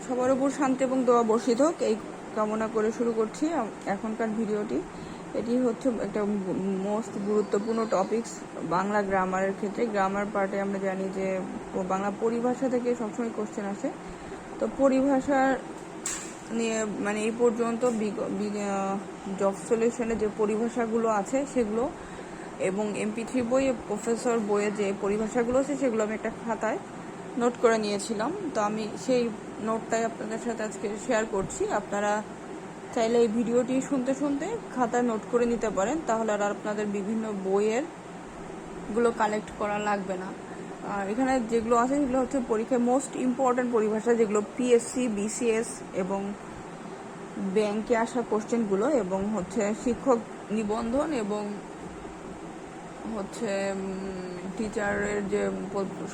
সবার উপর শান্তি এবং দোয়া বর্ষিত হোক এই কামনা করে শুরু করছি এখনকার ভিডিওটি। এটি হচ্ছে একটা মোস্ট গুরুত্বপূর্ণ টপিকস বাংলা গ্রামারের ক্ষেত্রে। গ্রামার পার্টে আমরা জানি যে বাংলা পরিভাষা থেকে সবসময় কোশ্চেন আসে। তো পরিভাষা নিয়ে মানে এই পর্যন্ত জব সলিউশনে যে পরিভাষাগুলো আছে সেগুলো এবং MP3 বইয়ে প্রফেসর বইয়ে যে পরিভাষাগুলো আছে সেগুলো আমি একটা খাতায় নোট করে নিয়েছিলাম। তো আমি সেই নোটটাই আপনাদের সাথে আজকে শেয়ার করছি। আপনারা চাইলে এই ভিডিওটি শুনতে শুনতে খাতায় নোট করে নিতে পারেন, তাহলে আর আপনাদের বিভিন্ন বইয়ের গুলো কালেক্ট করা লাগবে না। আর এখানে যেগুলো আছে সেগুলো হচ্ছে পরীক্ষায় মোস্ট ইম্পর্টেন্ট পরিভাষা, যেগুলো PSC BCS এবং ব্যাংকে আসা কোশ্চেনগুলো, এবং হচ্ছে শিক্ষক নিবন্ধন এবং হচ্ছে টিচারের যে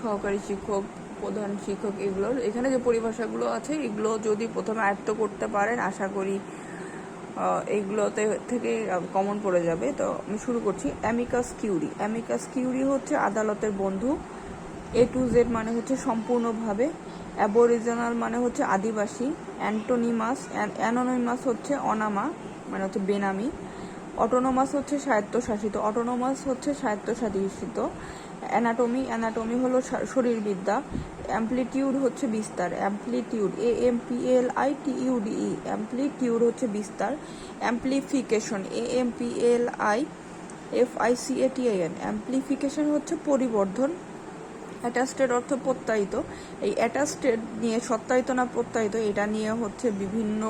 সহকারী শিক্ষক, প্রধান শিক্ষক, এগুলোর এখানে যে পরিভাষাগুলো আছে এগুলো যদি প্রথমে আয়ত্ত করতে পারেন আশা করি এইগুলোতে থেকে কমন পড়ে যাবে। তো আমি শুরু করছি। Amicus curiae. অ্যামিকাস কিউরি হচ্ছে আদালতের বন্ধু। A to Z মানে হচ্ছে সম্পূর্ণভাবে। অ্যাবরিজিনাল মানে হচ্ছে আদিবাসী। অ্যানোনিমাস হচ্ছে অনামা মানে হচ্ছে বেনামি। অটোনোমাস হচ্ছে স্বায়ত্তশাসিত। অটোনোমাস হচ্ছে স্বায়ত্তশাসিত। অ্যানাটমি হলো শরীরবিদ্যা। অ্যাম্পলিটিউড হচ্ছে বিস্তার। অ্যাম্পলিটিউড AMPLITUDE অ্যাম্পলিটিউড হচ্ছে বিস্তার। অ্যাম্পলিফিকেশন AMPLIFICATION অ্যাম্পলিফিকেশন হচ্ছে পরিবর্ধন। অ্যাটাস্টেড অর্থ প্রত্যায়িত। এই অ্যাটাস্টেড নিয়ে সত্যায়িত না প্রত্যায়িত এটা নিয়ে হচ্ছে বিভিন্ন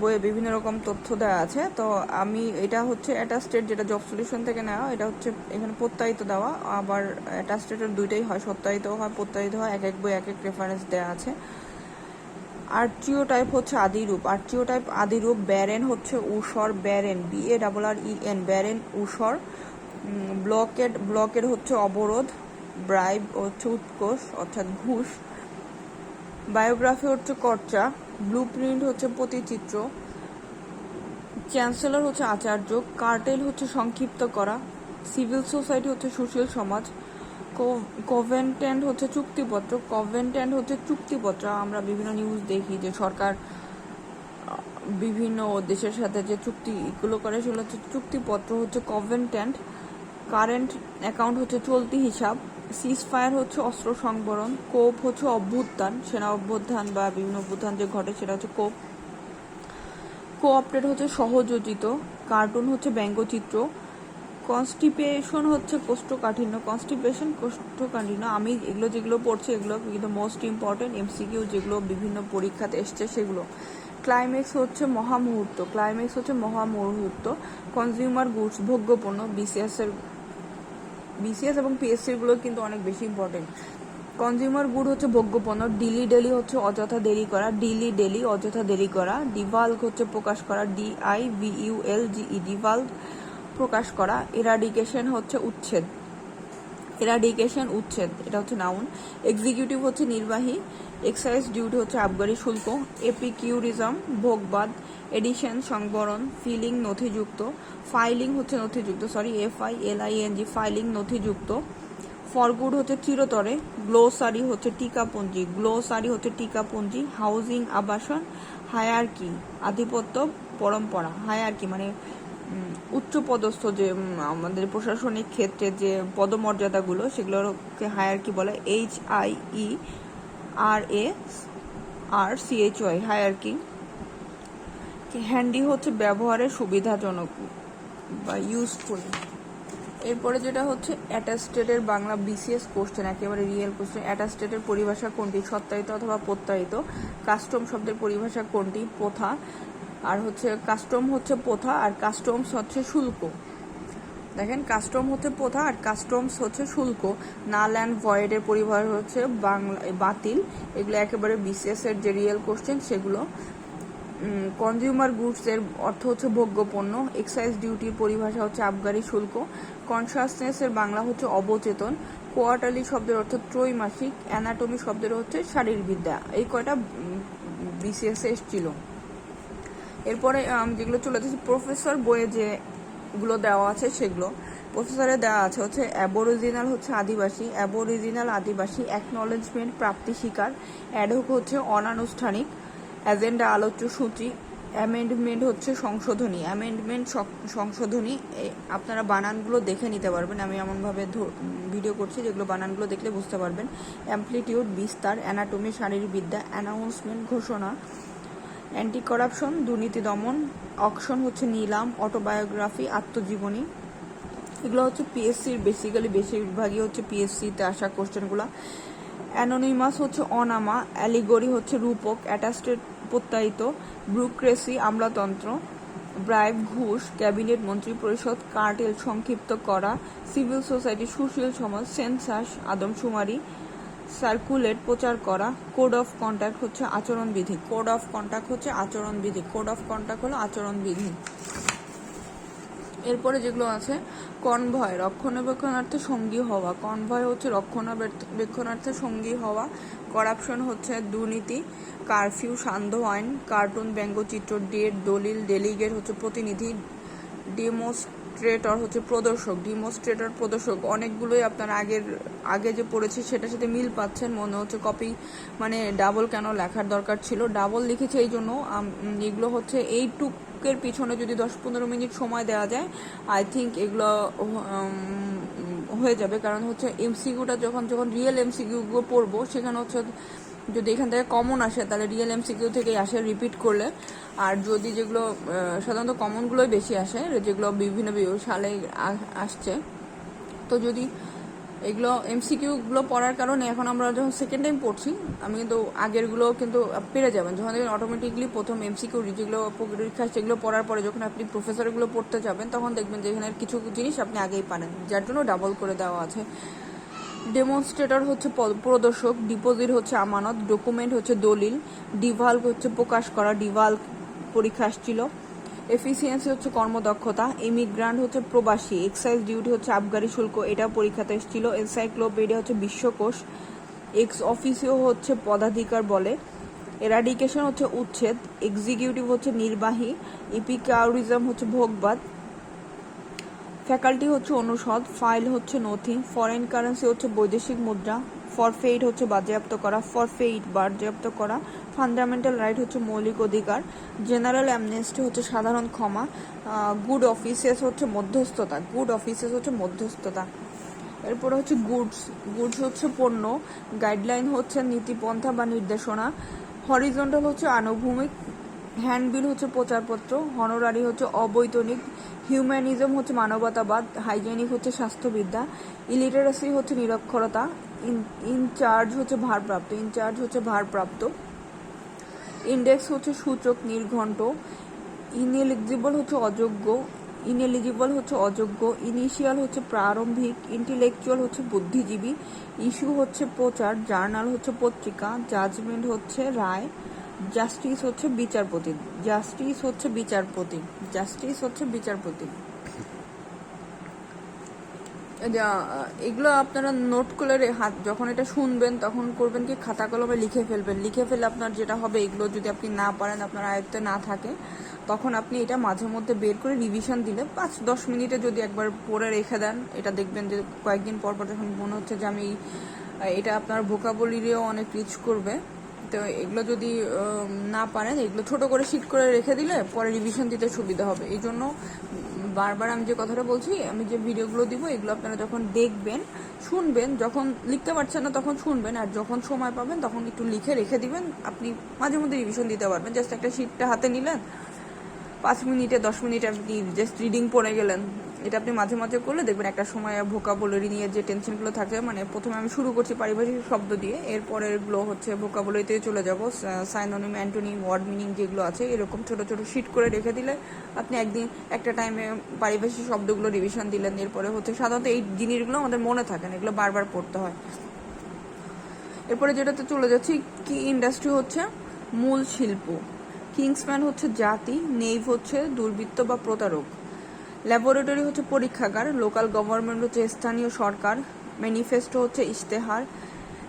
বইয়ে বিভিন্ন রকম তথ্য দেওয়া আছে। তো আমি এটা হচ্ছে অ্যাটাস্টেড, যেটা জব সলিউশন থেকে নেওয়া, এটা হচ্ছে এখানে প্রত্যায়িত দেওয়া। আবার অ্যাটাস্টেডের দুইটাই হয়, সত্যায়িত হয় প্রত্যায়িত হয়, এক এক বই এক এক রেফারেন্স দেওয়া আছে। আর্চিওটাইপ হচ্ছে আদিরূপ। আর্চিওটাইপ আদিরূপ। ব্যারেন হচ্ছে ঊষর। ব্যারেন BARREN ব্যারেন ঊষর। ব্লকেড হচ্ছে অবরোধ। ব্রাইব হচ্ছে উৎকোষ অর্থাৎ ঘুষ। বায়োগ্রাফি হচ্ছে চর্চা। ব্লুপ্রিন্ট হচ্ছে প্রতিচিত্র। চ্যান্সেলর হচ্ছে আচার্য। কার্টেল হচ্ছে সংক্ষিপ্ত করা। সিভিল সোসাইটি হচ্ছে সুশীল সমাজ। কভেন্ট্যান্ট হচ্ছে চুক্তিপত্র। কভেন্ট্যান্ট হচ্ছে চুক্তিপত্র। আমরা বিভিন্ন নিউজ দেখি যে সরকার বিভিন্ন দেশের সাথে যে চুক্তিগুলো করে সেগুলো হচ্ছে চুক্তিপত্র, হচ্ছে কভেন্ট্যান্ট। কারেন্ট অ্যাকাউন্ট হচ্ছে চলতি হিসাব। সিজফায়ার হচ্ছে অস্ত্র সংবরণ। কোপ হচ্ছে অভ্যুত্থান, সেনা অভ্যুত্থান বা বিভিন্ন অভ্যুত্থান যে ঘটে সেটা হচ্ছে কোপ। কোঅপারেট হচ্ছে সহযোজিত। কার্টুন হচ্ছে ব্যঙ্গচিত্র। কনস্টিপেশন হচ্ছে কোষ্ঠকাঠিন্য। কোষ্ঠকাঠিন্য। আমি এগুলো যেগুলো পড়ছি এগুলো কিন্তু মোস্ট ইম্পর্টেন্ট MCQ যেগুলো বিভিন্ন পরীক্ষাতে এসছে সেগুলো। ক্লাইম্যাক্স হচ্ছে মহামুহূর্ত। ক্লাইম্যাক্স হচ্ছে মহামুহূর্ত। কনজিউমার গুডস ভোগ্যপণ্য। BCS এবং PSC গুলো কিন্তু অনেক বেশি ইম্পর্টেন্ট। কনজিউমার গুড হচ্ছে ভোগ্যপণ্য। ডেলি হচ্ছে অযথা দেরি করা। ডেলি অযথা দেরি করা। ডিভালগ হচ্ছে প্রকাশ করা। DIVULGE ডিভালগ প্রকাশ করা। এরাডিকেশন হচ্ছে উচ্ছেদ। এটা হচ্ছে নাউন। এক্সিকিউটিভ হচ্ছে নির্বাহী। এক্সাইজ ডিউটি হচ্ছে আবগারি শুল্ক। এপিকিউরিজম ভোগবাদ। এডিশন সংবরণ। ফিলিং নথিযুক্ত। ফাইলিং হচ্ছে নথিযুক্ত, FILING ফাইলিং নথিযুক্ত। ফরগুড হচ্ছে চিরতরে। গ্লোসারি হচ্ছে টিকাপুঞ্জি। হাউজিং আবাসন। হায়ারকি আধিপত্য পরম্পরা। হায়ারকি মানে উচ্চ পদস্থ যে আমাদের প্রশাসনিক ক্ষেত্রে যে পদমর্যাদাগুলো সেগুলোকে হায়ারকি বলে। HIERARCHY hierarchy. হ্যান্ডি হচ্ছে ব্যবহারের সুবিধাজনক বা ইউজফুল। এরপরে যেটা হচ্ছে অ্যাটাস্টেডের বাংলা BCS কোশ্চেন, একেবারে রিয়েল কোশ্চেন। অ্যাটাস্টেডের পরিভাষা কোনটি? সত্যায়িত অথবা প্রত্যায়িত। কাস্টম শব্দের পরিভাষা কোনটি? প্রথা। আর হচ্ছে কাস্টম হচ্ছে প্রথা আর কাস্টমস হচ্ছে শুল্ক। দেখেন, কাস্টম হচ্ছে প্রথা আর কাস্টমস হচ্ছে শুল্ক। নাল অ্যান্ড ভয়েডের পরিভাষা হচ্ছে বাংলা বাতিল। এগুলো একেবারে BCS এর যে রিয়েল কোশ্চেন সেগুলো। কনজিউমার গুডস এর অর্থ হচ্ছে ভোগ্যপণ্য। এক্সাইজ ডিউটির পরিভাষা হচ্ছে আবগারি শুল্ক। কনসাসনেস এর বাংলা হচ্ছে অবচেতন। কোয়ার্টারলি শব্দের অর্থ ত্রৈমাসিক। অ্যানাটমি শব্দের হচ্ছে শারীরবিদ্যা। এই কয়টা BCS এসেছিল। এরপরে যেগুলো চলে যাচ্ছে প্রফেসর বইয়ে যেগুলো দেওয়া আছে সেগুলো। প্রফেসরে দেওয়া আছে হচ্ছে অ্যাবরিজিনাল হচ্ছে আদিবাসী, অ্যাবরিজিনাল আদিবাসী অ্যাকনলেজমেন্ট প্রাপ্তি স্বীকার, অ্যাডহক হচ্ছে অনানুষ্ঠানিক, এজেন্ডা আলোচ্য সূচি, অ্যামেন্ডমেন্ট হচ্ছে সংশোধনী, অ্যামেন্ডমেন্ট সংশোধনী। আপনারা বানানগুলো দেখে নিতে পারবেন, আমি এমনভাবে ভিডিও করছি যেগুলো বানানগুলো দেখলে বুঝতে পারবেন। অ্যামপ্লিটিউড বিস্তার, অ্যানাটমি শারীরবিদ্যা, অ্যানাউন্সমেন্ট ঘোষণা, অ্যান্টি করাপশন দুর্নীতি দমন, অকশন হচ্ছে নিলাম, অটোবায়োগ্রাফি আত্মজীবনী। এগুলো হচ্ছে পিএসসির বেশিরভাগই হচ্ছে পিএসসিতে আসা কোশ্চেনগুলো। অ্যানোনিমাস হচ্ছে অনামা, অ্যালিগরি হচ্ছে রূপক, অ্যাটাস্টেড প্রত্যায়িত, ব্রুক্রেসি আমলাতন্ত্র, ব্রাইব ঘুষ, ক্যাবিনেট মন্ত্রী পরিষদ, কার্টেল সংক্ষিপ্ত করা, সিভিল সোসাইটি সুশীল সমাজ, সেন্সাস আদমশুমারি, সার্কুলেট প্রচার করা, কোড অফ কন্ডাক্ট হচ্ছে আচরণবিধি, কোড অফ কন্ডাক্ট হচ্ছে আচরণবিধি, কোড অফ কন্ডাক্ট হলো আচরণবিধি। এরপরে যেগুলো আছে, কনভয় রক্ষণাবেক্ষণার্থে সঙ্গী হওয়া, কনভয় হচ্ছে রক্ষণাবেক্ষণার্থে সঙ্গী হওয়া, করাপশন হচ্ছে দুর্নীতি, কারফিউ সান্ধ্য আইন, কার্টুন ব্যঙ্গচিত্র, ডেট দলিল, ডেলিগেট হচ্ছে প্রতিনিধি, ডেমোস্ট্রেটর হচ্ছে প্রদর্শক, প্রদর্শক অনেকগুলোই আপনার আগে যে পড়েছি সেটার সাথে মিল পাচ্ছেন, মনে হচ্ছে কপি মানে ডাবল কেন লেখার দরকার ছিল, ডাবল লিখেছে এই জন্য। এগুলো হচ্ছে এইটুকের পিছনে যদি 10-15 মিনিট সময় দেওয়া যায় আই থিঙ্ক এগুলো হয়ে যাবে। কারণ হচ্ছে এমসিকিউটা যখন রিয়েল এমসিকিউগুলো পড়বো সেখানে হচ্ছে যদি এখান থেকে কমন আসে তাহলে রিয়েল এমসিকিউ থেকেই আসে রিপিট করলে, আর যদি যেগুলো সাধারণত কমনগুলোই বেশি আসে যেগুলো বিভিন্ন সালে আসছে, তো যদি এগুলো এমসিকিউগুলো পড়ার কারণে এখন আমরা যখন সেকেন্ড টাইম পড়ছি আমি কিন্তু আগেরগুলো কিন্তু পেরে যাবেন, যখন দেখবেন অটোমেটিকলি প্রথম এমসিকিউ যেগুলো পরীক্ষা সেগুলো পড়ার পরে যখন আপনি প্রফেসরগুলো পড়তে যাবেন তখন দেখবেন যে এখানে কিছু জিনিস আপনি আগেই পারেন, যার জন্য ডাবল করে দেওয়া আছে। ডেমনস্ট্রেটর হচ্ছে প্রদর্শক, ডিপোজিট হচ্ছে আমানত, ডকুমেন্ট হচ্ছে দলিল, ডিভাল্ক হচ্ছে প্রকাশ করা, ডিভাল্ক পরীক্ষা আসছিল। এফিসিয়েন্সি হচ্ছে কর্মদক্ষতা, ইমিগ্রান্ট হচ্ছে প্রবাসী, এক্সাইজ ডিউটি হচ্ছে আবগারি শুল্ক, এটাও পরীক্ষাতে এসেছিল। এনসাইক্লোপিডিয়া হচ্ছে বিশ্বকোষ, এক্স অফিসিও হচ্ছে পদাধিকার বলে, এরাডিকেশন হচ্ছে উচ্ছেদ, এক্সিকিউটিভ হচ্ছে নির্বাহী, ইপিকাউরিজম হচ্ছে ভোগবাদ, ফ্যাকাল্টি হচ্ছে অনুষদ, ফাইল হচ্ছে নথি, ফরেন কারেন্সি হচ্ছে বৈদেশিক মুদ্রা, ফরফেইট হচ্ছে বাজেয়াপ্ত করা, ফান্ডামেন্টাল রাইট হচ্ছে মৌলিক অধিকার, জেনারেল অ্যামনেস্টি হচ্ছে সাধারণ ক্ষমা, গুড অফিসেস হচ্ছে মধ্যস্থতা। এরপরে হচ্ছে গুডস হচ্ছে পণ্য, গাইডলাইন হচ্ছে নীতিপন্থা বা নির্দেশনা, হরিজন্টাল হচ্ছে আনুভূমিক, হ্যান্ডবিল হচ্ছে প্রচারপত্র, হনোরারি হচ্ছে অবৈতনিক, হিউম্যানিজম হচ্ছে মানবতাবাদ, হাইজেনিক হচ্ছে স্বাস্থ্যবিদ্যা, ইলিটারেসি হচ্ছে নিরক্ষরতা, ইনচার্জ হচ্ছে ভারপ্রাপ্ত, ইন্ডেক্স হচ্ছে সূচক নির্ঘণ্ট, ইনএলিজিবল হচ্ছে অযোগ্য, ইনিশিয়াল হচ্ছে প্রারম্ভিক, ইন্টেলেকচুয়াল হচ্ছে বুদ্ধিজীবী, ইস্যু হচ্ছে প্রচার, জার্নাল হচ্ছে পত্রিকা, জাজমেন্ট হচ্ছে রায়, জাস্টিস হচ্ছে বিচারপতি। এগুলো আপনারা নোট করে যখন এটা শুনবেন তখন করবেন কি খাতা কলমে লিখে ফেলে আপনার যেটা হবে, এগুলো যদি আপনি না পারেন, আপনার আয়ত্তে না থাকে, তখন আপনি এটা মাঝে মধ্যে বের করে রিভিশন দিলে 5-10 মিনিটে যদি একবার পড়ে রেখে দেন, এটা দেখবেন যে কয়েকদিন পর যখন মনে হচ্ছে যে আমি এটা আপনার ভোকাবুলারিও অনেক রিচ করবে। তো এগুলো যদি না পারেন এগুলো ছোট করে শিট করে রেখে দিলে পরে রিভিশন দিতে সুবিধা হবে। এই জন্য বারবার আমি যে কথাটা বলছি, আমি যে ভিডিওগুলো দিব এগুলো আপনারা যখন দেখবেন শুনবেন, যখন লিখতে পারছেন না তখন শুনবেন, আর যখন সময় পাবেন তখন একটু লিখে রেখে দিবেন, আপনি মাঝে মধ্যে রিভিশন দিতে পারবেন। জাস্ট একটা শিটটা হাতে নিলেন, 5 মিনিটে 10 মিনিটে আপনি জাস্ট রিডিং পড়ে গেলেন, এটা আপনি মাঝে মাঝে করলে দেখবেন একটা সময় ভোকাবুলারি নিয়ে যে টেনশনগুলো থাকে, মানে প্রথমে আমি শুরু করছি পারিভাষিক শব্দ দিয়ে, এরপরে এগুলো হচ্ছে ভোকাবুলারিতে চলে যাব, সাইনোনিম, অ্যান্টোনিম, ওয়ার্ড মিনিং যেগুলো আছে এরকম ছোট ছোট শিট করে রেখে দিলে আপনি একদিন একটা টাইমে পারিভাষিক শব্দগুলো রিভিশন দিলেন। এরপরে হচ্ছে সাধারণত এই জিনিসগুলো আমাদের মনে থাকে না, এগুলো বারবার পড়তে হয়। এরপরে যেটাতে চলে যাচ্ছি, কি ইন্ডাস্ট্রি হচ্ছে মূল শিল্প, কিংসম্যান হচ্ছে জাতি, নেইভ হচ্ছে দুর্বৃত্ত বা প্রতারক, ল্যাবরেটরি হচ্ছে পরীক্ষাগার, লোকাল গভর্নমেন্ট হচ্ছে স্থানীয় সরকার, ম্যানিফেস্টো হচ্ছে ইশতেহার,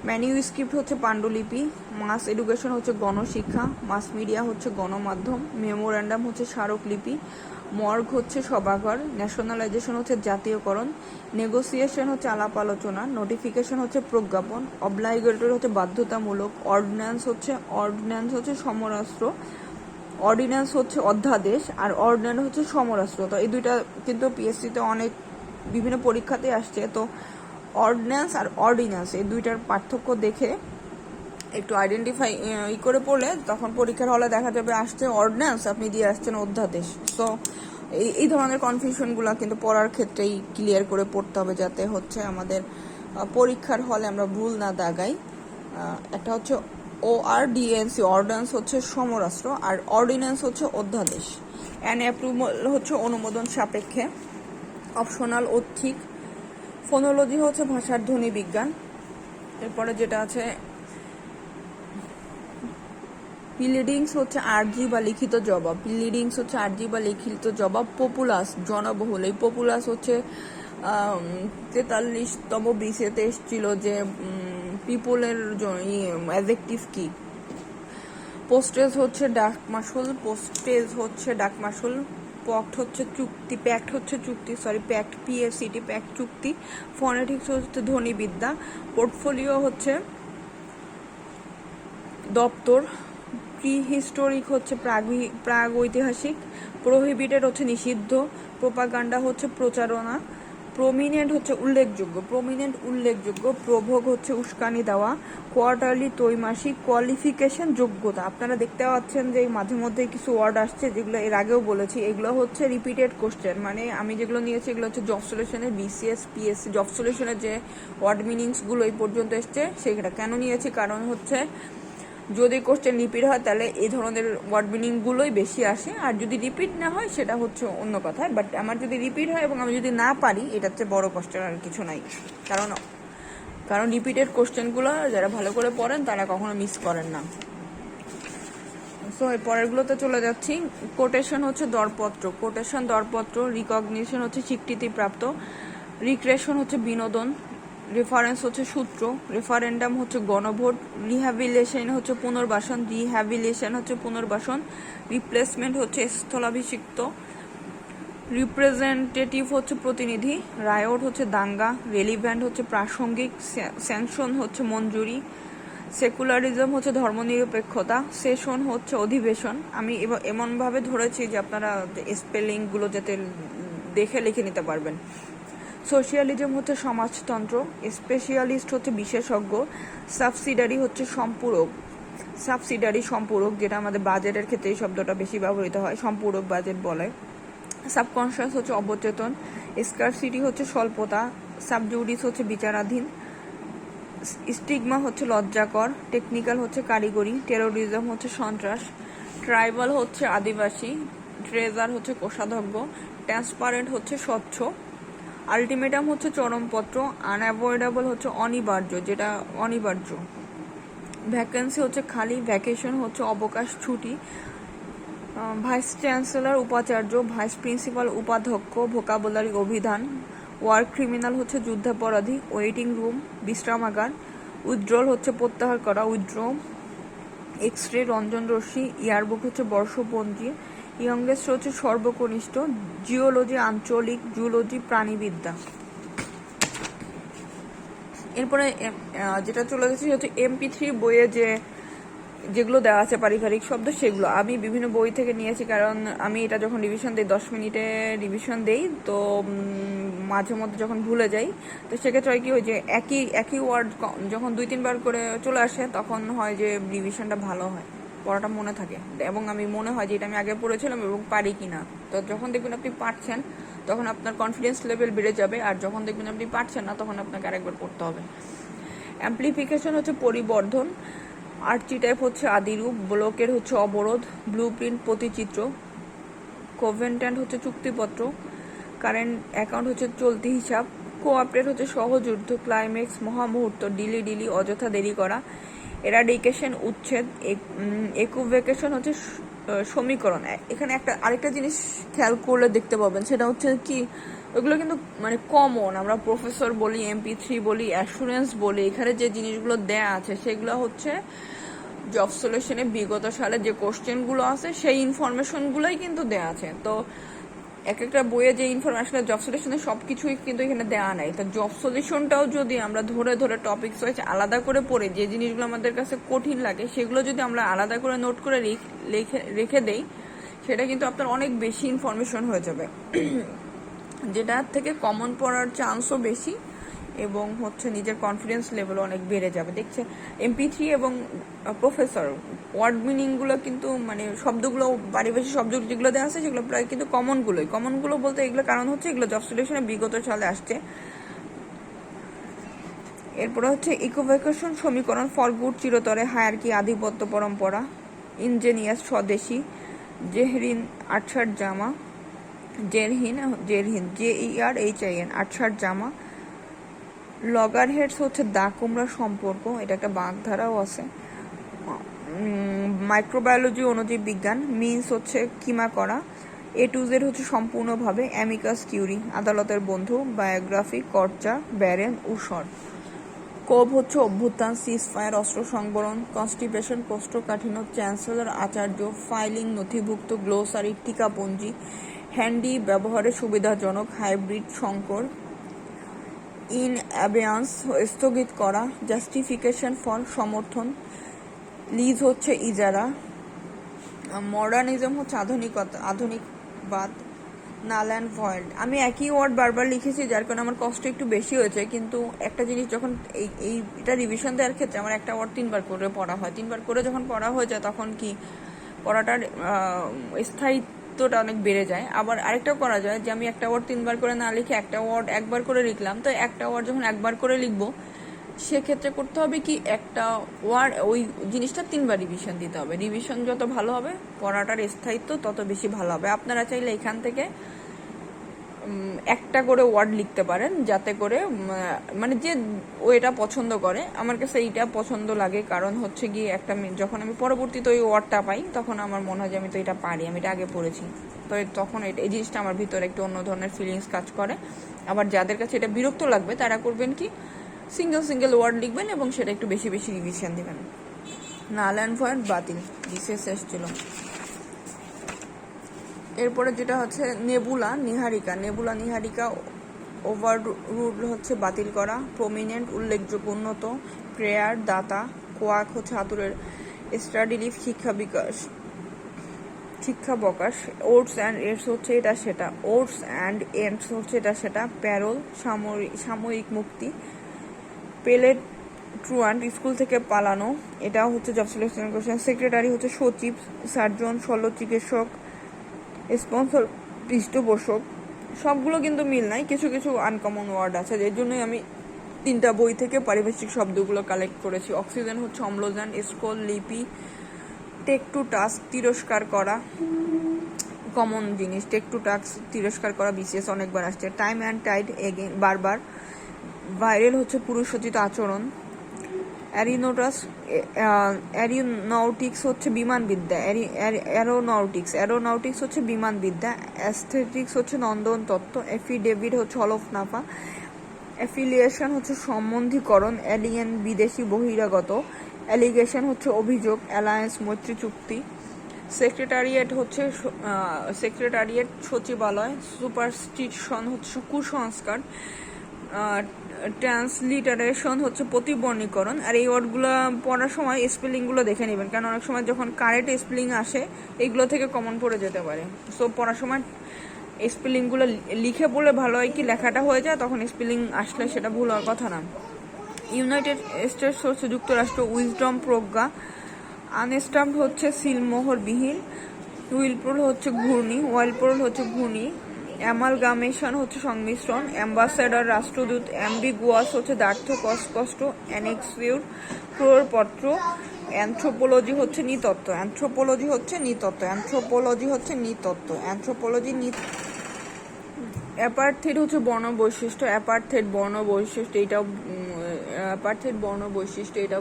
ম্যানিউস্ক্রিপ্ট হচ্ছে পাণ্ডুলিপি, মাস এডুকেশন হচ্ছে গণশিক্ষা, মাস মিডিয়া হচ্ছে গণমাধ্যম, মেমোরেন্ডাম হচ্ছে স্মারকলিপি, মর্গ হচ্ছে সভাঘর, ন্যাশনালাইজেশন হচ্ছে জাতীয়করণ, নেগোসিয়েশন হচ্ছে আলাপ আলোচনা, নোটিফিকেশন হচ্ছে প্রজ্ঞাপন, অবলাইগেটরি হচ্ছে বাধ্যতামূলক, অর্ডিন্যান্স হচ্ছে সমরাস্ত্র, অর্ডিন্যান্স হচ্ছে অধ্যাদেশ, আর অর্ডিন্যান্স হচ্ছে সমরাস্ত্র। তো এই দুইটা কিন্তু পিএসসিতে অনেক বিভিন্ন পরীক্ষাতে আসছে। তো অর্ডিন্যান্স আর অর্ডিন্যান্স এই দুইটার পার্থক্য দেখে একটু আইডেন্টিফাই করে পড়লে তখন পরীক্ষার হলে দেখা যাবে আসছে অর্ডিন্যান্স, আপনি দিয়ে আসছেন অধ্যাদেশ। তো এই ধরনের কনফিউশনগুলো কিন্তু পড়ার ক্ষেত্রেই ক্লিয়ার করে পড়তে হবে, যাতে হচ্ছে আমাদের পরীক্ষার হলে আমরা ভুল না দাগাই। একটা হচ্ছে ORDNC, অর্ডিন্যান্স হচ্ছে সমরাস্ত্র, আর অর্ডিন্যান্স হচ্ছে অধ্যাদেশ। অ্যাপ্রুভাল হচ্ছে অনুমোদন সাপেক্ষে, অপশনাল ঐচ্ছিক, ফোনোলজি হচ্ছে ভাষার ধ্বনি বিজ্ঞান। এরপরে যেটা আছে প্লিডিংস হচ্ছে আর্জি বা লিখিত জবাব, পপুলাস জনবহুল, এই পপুলাস হচ্ছে 43তম বিসিতে এসেছিল যে পিপলের অ্যাডজেক্টিভ কি। পোস্টেজ হচ্ছে ডাক মাসুল, প্যাক্ট হচ্ছে চুক্তি। ফনেটিক্স হচ্ছে ধ্বনিবিদ্যা। পোর্টফোলিও হচ্ছে দপ্তর। প্রিহিস্টোরিক হচ্ছে প্রাগ ঐতিহাসিক। প্রোহিবিটেড হচ্ছে নিষিদ্ধ। প্রোপাগান্ডা হচ্ছে প্রচারণা। প্রমিনেন্ট হচ্ছে উল্লেখযোগ্য। প্রভোগ হচ্ছে উস্কানি দেওয়া। কোয়ার্টারলি ত্রৈমাসিক। কোয়ালিফিকেশন যোগ্যতা, আপনারা দেখতে পাচ্ছেন যে মাঝে মধ্যে কিছু ওয়ার্ড আসছে যেগুলো এর আগেও বলেছি, এগুলো হচ্ছে রিপিটেড কোশ্চেন। মানে আমি যেগুলো নিয়েছি এগুলো হচ্ছে জব সলিউশনের বিসিএস পিএসসি জব সলিউশনের যে ওয়ার্ড মিনিংসগুলো এই পর্যন্ত এসছে সেটা কেন নিয়েছি, কারণ হচ্ছে যদি কোশ্চেন রিপিট হয় তাহলে এই ধরনের ওয়ার্ড মিনিংগুলোই বেশি আসে, আর যদি রিপিট না হয় সেটা হচ্ছে অন্য কথা। বাট আমার যদি রিপিট হয় এবং আমি যদি না পারি, এটার চেয়ে বড় কষ্টের আর কিছু নাই। কারণ রিপিটেড কোশ্চেনগুলো যারা ভালো করে পড়েন তারা কখনো মিস করেন না। সো এর পরেরগুলোতে চলে যাচ্ছি। কোটেশন হচ্ছে দরপত্র। রিকগনিশন হচ্ছে স্বীকৃতিপ্রাপ্ত। রিক্রেশন হচ্ছে বিনোদন। রেফারেন্স হচ্ছে সূত্র। রেফারেন্ডাম হচ্ছে গণভোট। রিহ্যাবিলিটেশন হচ্ছে পুনর্বাসন। রিপ্লেসমেন্ট হচ্ছে স্থলাভিষিক্ত। রিপ্রেজেন্টেটিভ হচ্ছে প্রতিনিধি। রায়ট হচ্ছে দাঙ্গা। রেলিভ্যান্ট হচ্ছে প্রাসঙ্গিক। স্যাংশন হচ্ছে মঞ্জুরি। সেকুলারিজম হচ্ছে ধর্মনিরপেক্ষতা। সেশন হচ্ছে অধিবেশন। আমি এমনভাবে ধরেছি যে আপনারা স্পেলিংগুলো যাতে দেখে লিখে নিতে পারবেন। সোশিয়ালিজম হচ্ছে সমাজতন্ত্র। স্পেশালিস্ট হচ্ছে বিশেষজ্ঞ। সাবসিডারি হচ্ছে সম্পূরক, যেটা আমাদের বাজেটের ক্ষেত্রে এই শব্দটা বেশি ব্যবহৃত হয়, সম্পূরক বাজেট বলে। সাবকনশাস হচ্ছে অবচেতন। স্কারসিটি হচ্ছে স্বল্পতা। সাবজুডিস হচ্ছে বিচারাধীন। স্টিগমা হচ্ছে লজ্জাকর। টেকনিক্যাল হচ্ছে কারিগরি। টেরোরিজম হচ্ছে সন্ত্রাস। ট্রাইবাল হচ্ছে আদিবাসী। ট্রেজার হচ্ছে কোষাধ্যক্ষ। ট্রান্সপারেন্ট হচ্ছে স্বচ্ছ। আলটিমেটাম হচ্ছে চরমপত্র। আনঅ্যাভয়েডেবল হচ্ছে অনিবার্য। ভ্যাকেন্সি হচ্ছে খালি। ভ্যাকেশন হচ্ছে অবকাশ, ছুটি। ভাইস চ্যান্সেলর উপাচার্য। ভাইস প্রিন্সিপাল উপাধ্যক্ষ। ভোকাবুলারি অভিধান। ওয়ার ক্রিমিনাল হচ্ছে যুদ্ধাপরাধী। ওয়েটিং রুম বিশ্রামাগার। উইথড্রল হচ্ছে প্রত্যাহার করা, উইথড্র। এক্স রে রঞ্জন রশ্মি। ইয়ারবুক হচ্ছে বর্ষপঞ্জি। ইয়ংগেস্ট হচ্ছে সর্বকনিষ্ঠ। জিওলজি আঞ্চলিক। জুলজি প্রাণীবিদ্যা। এরপরে যেটা চলে গেছে হচ্ছে MP3 বইয়ে যেগুলো দেওয়া আছে পারিবারিক শব্দ, সেগুলো আমি বিভিন্ন বই থেকে নিয়েছি, কারণ আমি এটা যখন রিভিশন দিই 10 মিনিটে রিভিশন দেই, তো মাঝে মধ্যে যখন ভুলে যাই, তো সেক্ষেত্রে হয় কি ওই যে একই ওয়ার্ড যখন 2-3 বার করে চলে আসে তখন হয় যে রিভিশনটা ভালো হয়, পড়াটা মনে থাকে এবং আমি মনে হয় যে এটা আমি আগে পড়েছিলাম এবং পারি কিনা। তো যখন দেখবেন আপনি পারছেন তখন আপনার কনফিডেন্স লেভেল বেড়ে যাবে, আর যখন দেখবেন আপনি পারছেন না তখন আপনাকে আরেকবার পড়তে হবে। অ্যাম্প্লিফিকেশন হচ্ছে পরিবর্ধন। আর্চিটাইপ হচ্ছে আদিরূপ। ব্লকের হচ্ছে অবরোধ। ব্লুপ্রিন্ট প্রতিচিত্র। কোভেন্ট্যান্ট হচ্ছে চুক্তিপত্র। কারেন্ট অ্যাকাউন্ট হচ্ছে চলতি হিসাব। কোঅপারেট হচ্ছে সহযুদ্ধ। ক্লাইম্যাক্স মহামুহূর্ত। ডিলি অযথা দেরি করা। এরাডিকেশন উচ্ছেদ। একুভেকেশন হচ্ছে সমীকরণ। এখানে আরেকটা জিনিস খেয়াল করলে দেখতে পাবেন, সেটা হচ্ছে কি ওইগুলো কিন্তু মানে কমন, আমরা প্রফেসর বলি, MP3 বলি, অ্যাসুরেন্স বলি, এখানে যে জিনিসগুলো দেয়া আছে সেগুলো হচ্ছে জব সলিউশনে বিগত সালে যে কোশ্চেনগুলো আছে সেই ইনফরমেশনগুলোই কিন্তু দেয়া আছে। তো এক একটা বইয়ে যে ইনফরমেশন জব সলিউশনে সব কিছুই কিন্তু এখানে দেওয়া নাই। তো জব সলিউশনটাও যদি আমরা ধরে ধরে টপিকস ওয়াইজ আলাদা করে পড়ে যে জিনিসগুলো আমাদের কাছে কঠিন লাগে সেগুলো যদি আমরা আলাদা করে নোট করে রেখে দেই, সেটা কিন্তু আপনার অনেক বেশি ইনফরমেশন হয়ে যাবে, যেটার থেকে কমন পড়ার চান্সও বেশি এবং হচ্ছে নিজের কনফিডেন্স লেভেলও অনেক বেড়ে যাবে। দেখছে MP3 এবং প্রফেসর ওয়ার্ড মিনিংগুলো কিন্তু মানে শব্দগুলো পারিভাষিক শব্দ যেগুলো দেওয়া আছে সেগুলো প্রায় কিন্তু কমনগুলো বলতে এগুলো কারণ হচ্ছে এগুলো জব সলিউশনে বিগত সালে আসছে। এরপরে হচ্ছে ইকুইভ্যাকেশন সমীকরণ, ফর গুড, চিরতরে, হায়ারকি, আধিপত্য, পরম্পরা, ইনজেনিয়াস, স্বদেশী, জেহরিন, আটসাট জামা, জেরহিন JERHIN, আটসাট জামা, লগারহেডস হচ্ছে দা কুমড়া সম্পর্ক, এটা একটা বাগধারাও আছে, মাইক্রোবায়োলজি, অণুজীব বিজ্ঞান, মিন্স হচ্ছে কিমা করা, A to Z হচ্ছে সম্পূর্ণভাবে, অ্যামিকাস কিউরি, আদালতের বন্ধু, বায়োগ্রাফি, কর্চা, ব্যারেন, উসর, কোভ হচ্ছে অভ্যুত্থান, সিজ ফায়ার, অস্ত্র সংবরণ, কনস্টিপেশন, কোষ্ঠকাঠিন্য, চ্যান্সেলর, আচার্য, ফাইলিং, নথিভুক্ত, গ্লোসারি, টিকাপঞ্জি, হ্যান্ডি, ব্যবহারে সুবিধাজনক, হাইব্রিড, সংকর, ইন অ্যাবেয়ান্স, স্থগিত করা, জাস্টিফিকেশন ফর, সমর্থন, লিজ হচ্ছে ইজারা, মডার্নিজম হচ্ছে আধুনিকবাদ, নাল অ্যান্ড ভয়েড। আমি একই ওয়ার্ড বারবার লিখেছি যার কারণে আমার কষ্ট একটু বেশি হয়েছে, কিন্তু একটা জিনিস যখন এটা রিভিশন দেওয়ার ক্ষেত্রে আমার একটা ওয়ার্ড 3বার করে পড়া হয়, 3বার করে যখন পড়া হয়ে যায় তখন কি পড়াটার স্থায়িত্বটা অনেক বেড়ে যায়। আবার আরেকটাও করা যায় যে আমি একটা ওয়ার্ড 3বার করে না লিখে একটা ওয়ার্ড একবার করে লিখলাম, তো একটা ওয়ার্ড যখন একবার করে লিখবো সেক্ষেত্রে করতে হবে কি একটা ওয়ার্ড ওই জিনিসটা 3বার রিভিশন দিতে হবে। রিভিশন যত ভালো হবে পড়াটার স্থায়িত্ব তত বেশি ভালো হবে। আপনারা চাইলে এখান থেকে একটা করে ওয়ার্ড লিখতে পারেন যাতে করে মানে যে ও এটা পছন্দ করে, আমার কাছে এইটা পছন্দ লাগে কারণ হচ্ছে গিয়ে একটা যখন আমি পরবর্তীতে ওই ওয়ার্ডটা পাই তখন আমার মনে হয় যে আমি তো এটা পারি, আমি এটা আগে পড়েছি, তো তখন এই জিনিসটা আমার ভিতরে একটু অন্য ধরনের ফিলিংস কাজ করে। আবার যাদের কাছে এটা বিরক্ত লাগবে তারা করবেন কি সিঙ্গেল ওয়ার্ড লিখবেন এবং সেটা একটু বেশি বেশি রিভিশন দিবেন। নাল অ্যান্ড ভয়েড বাতিল, বিশেষ এসেছিল। এরপরে যেটা হচ্ছে নেবুলা নিহারিকা, ওভার রুল হচ্ছে বাতিল করা, প্রমিনেন্ট উল্লেখযোগ্য, উন্নত, প্রেয়ার দাতা, কোয়াক হচ্ছে আতুরের, স্টাডি লিভ শিক্ষা বকাশ, ওটস অ্যান্ড এন্ডস হচ্ছে এটা সেটা, প্যারোল সাময়িক মুক্তি, পেলেট ট্রুয়ান্ট স্কুল থেকে পালানো, এটাও হচ্ছে জব সিলেকশন কোশ্চেন, সেক্রেটারি হচ্ছে সচিব, সার্জন শল্য চিকিৎসক, স্পন্সর পৃষ্ঠপোষক, সবগুলো কিন্তু মিল নাই, কিছু কিছু আনকমন ওয়ার্ড আছে, এর জন্যই আমি 3টা বই থেকে পারিভাষিক শব্দগুলো কালেক্ট করেছি। অক্সিজেন হচ্ছে অম্লজান, স্কোল, লিপি, টেক টু টাস্ক, তিরস্কার করা, কমন জিনিস, টেক টু টাস্ক তিরস্কার করা, BCS অনেকবার আসছে, টাইম অ্যান্ড টাইড এগেন বারবার, ভাইরাল হচ্ছে পুরুষোচিত আচরণ, অ্যারোনটিক্স হচ্ছে বিমানবিদ্যা, অ্যারোনটিক্স হচ্ছে বিমানবিদ্যা, অ্যাস্থেটিক্স হচ্ছে নন্দন তত্ত্ব, এফিডেভিট হচ্ছে হলফনামা, অ্যাফিলিয়েশন হচ্ছে সম্বন্ধীকরণ, এলিয়েন বিদেশি বহিরাগত, অ্যালিগেশন হচ্ছে অভিযোগ, অ্যালায়েন্স মৈত্রী চুক্তি, সেক্রেটারিয়েট সচিবালয়, সুপারস্টিশন হচ্ছে কুসংস্কার, ট্রান্সলিটারেশন হচ্ছে প্রতিবর্ণীকরণ। আর এই ওয়ার্ডগুলো পড়ার সময় স্পেলিংগুলো দেখে নেবেন, কারণ অনেক সময় যখন কারেক্ট স্পেলিং আসে এগুলো থেকে কমন পড়ে যেতে পারে। সো পড়ার সময় স্পেলিংগুলো লিখে বলে ভালো হয় কি লেখাটা হয়ে যায়, তখন স্পেলিং আসলে সেটা ভুল হওয়ার কথা না। ইউনাইটেড স্টেটস হচ্ছে যুক্তরাষ্ট্র, উইজডম প্রজ্ঞা, আনস্টাম্পড হচ্ছে সিলমোহরবিহীন, ওয়াইলপোল হচ্ছে ঘূর্ণি, অ্যামালগামেশন হচ্ছে সংমিশ্রণ, অ্যাম্বাসেডর রাষ্ট্রদূত, অ্যাম্বিগুয়াস হচ্ছে দ্ব্যর্থ কষ্ট, অ্যানেক্সিউর প্রপত্র, অ্যানথ্রোপোলজি হচ্ছে নৃতত্ত্ব, অ্যাপার্থেড হচ্ছে বর্ণ বৈশিষ্ট্য, এটাও পার্থের বর্ণ বৈশিষ্ট্য, এটা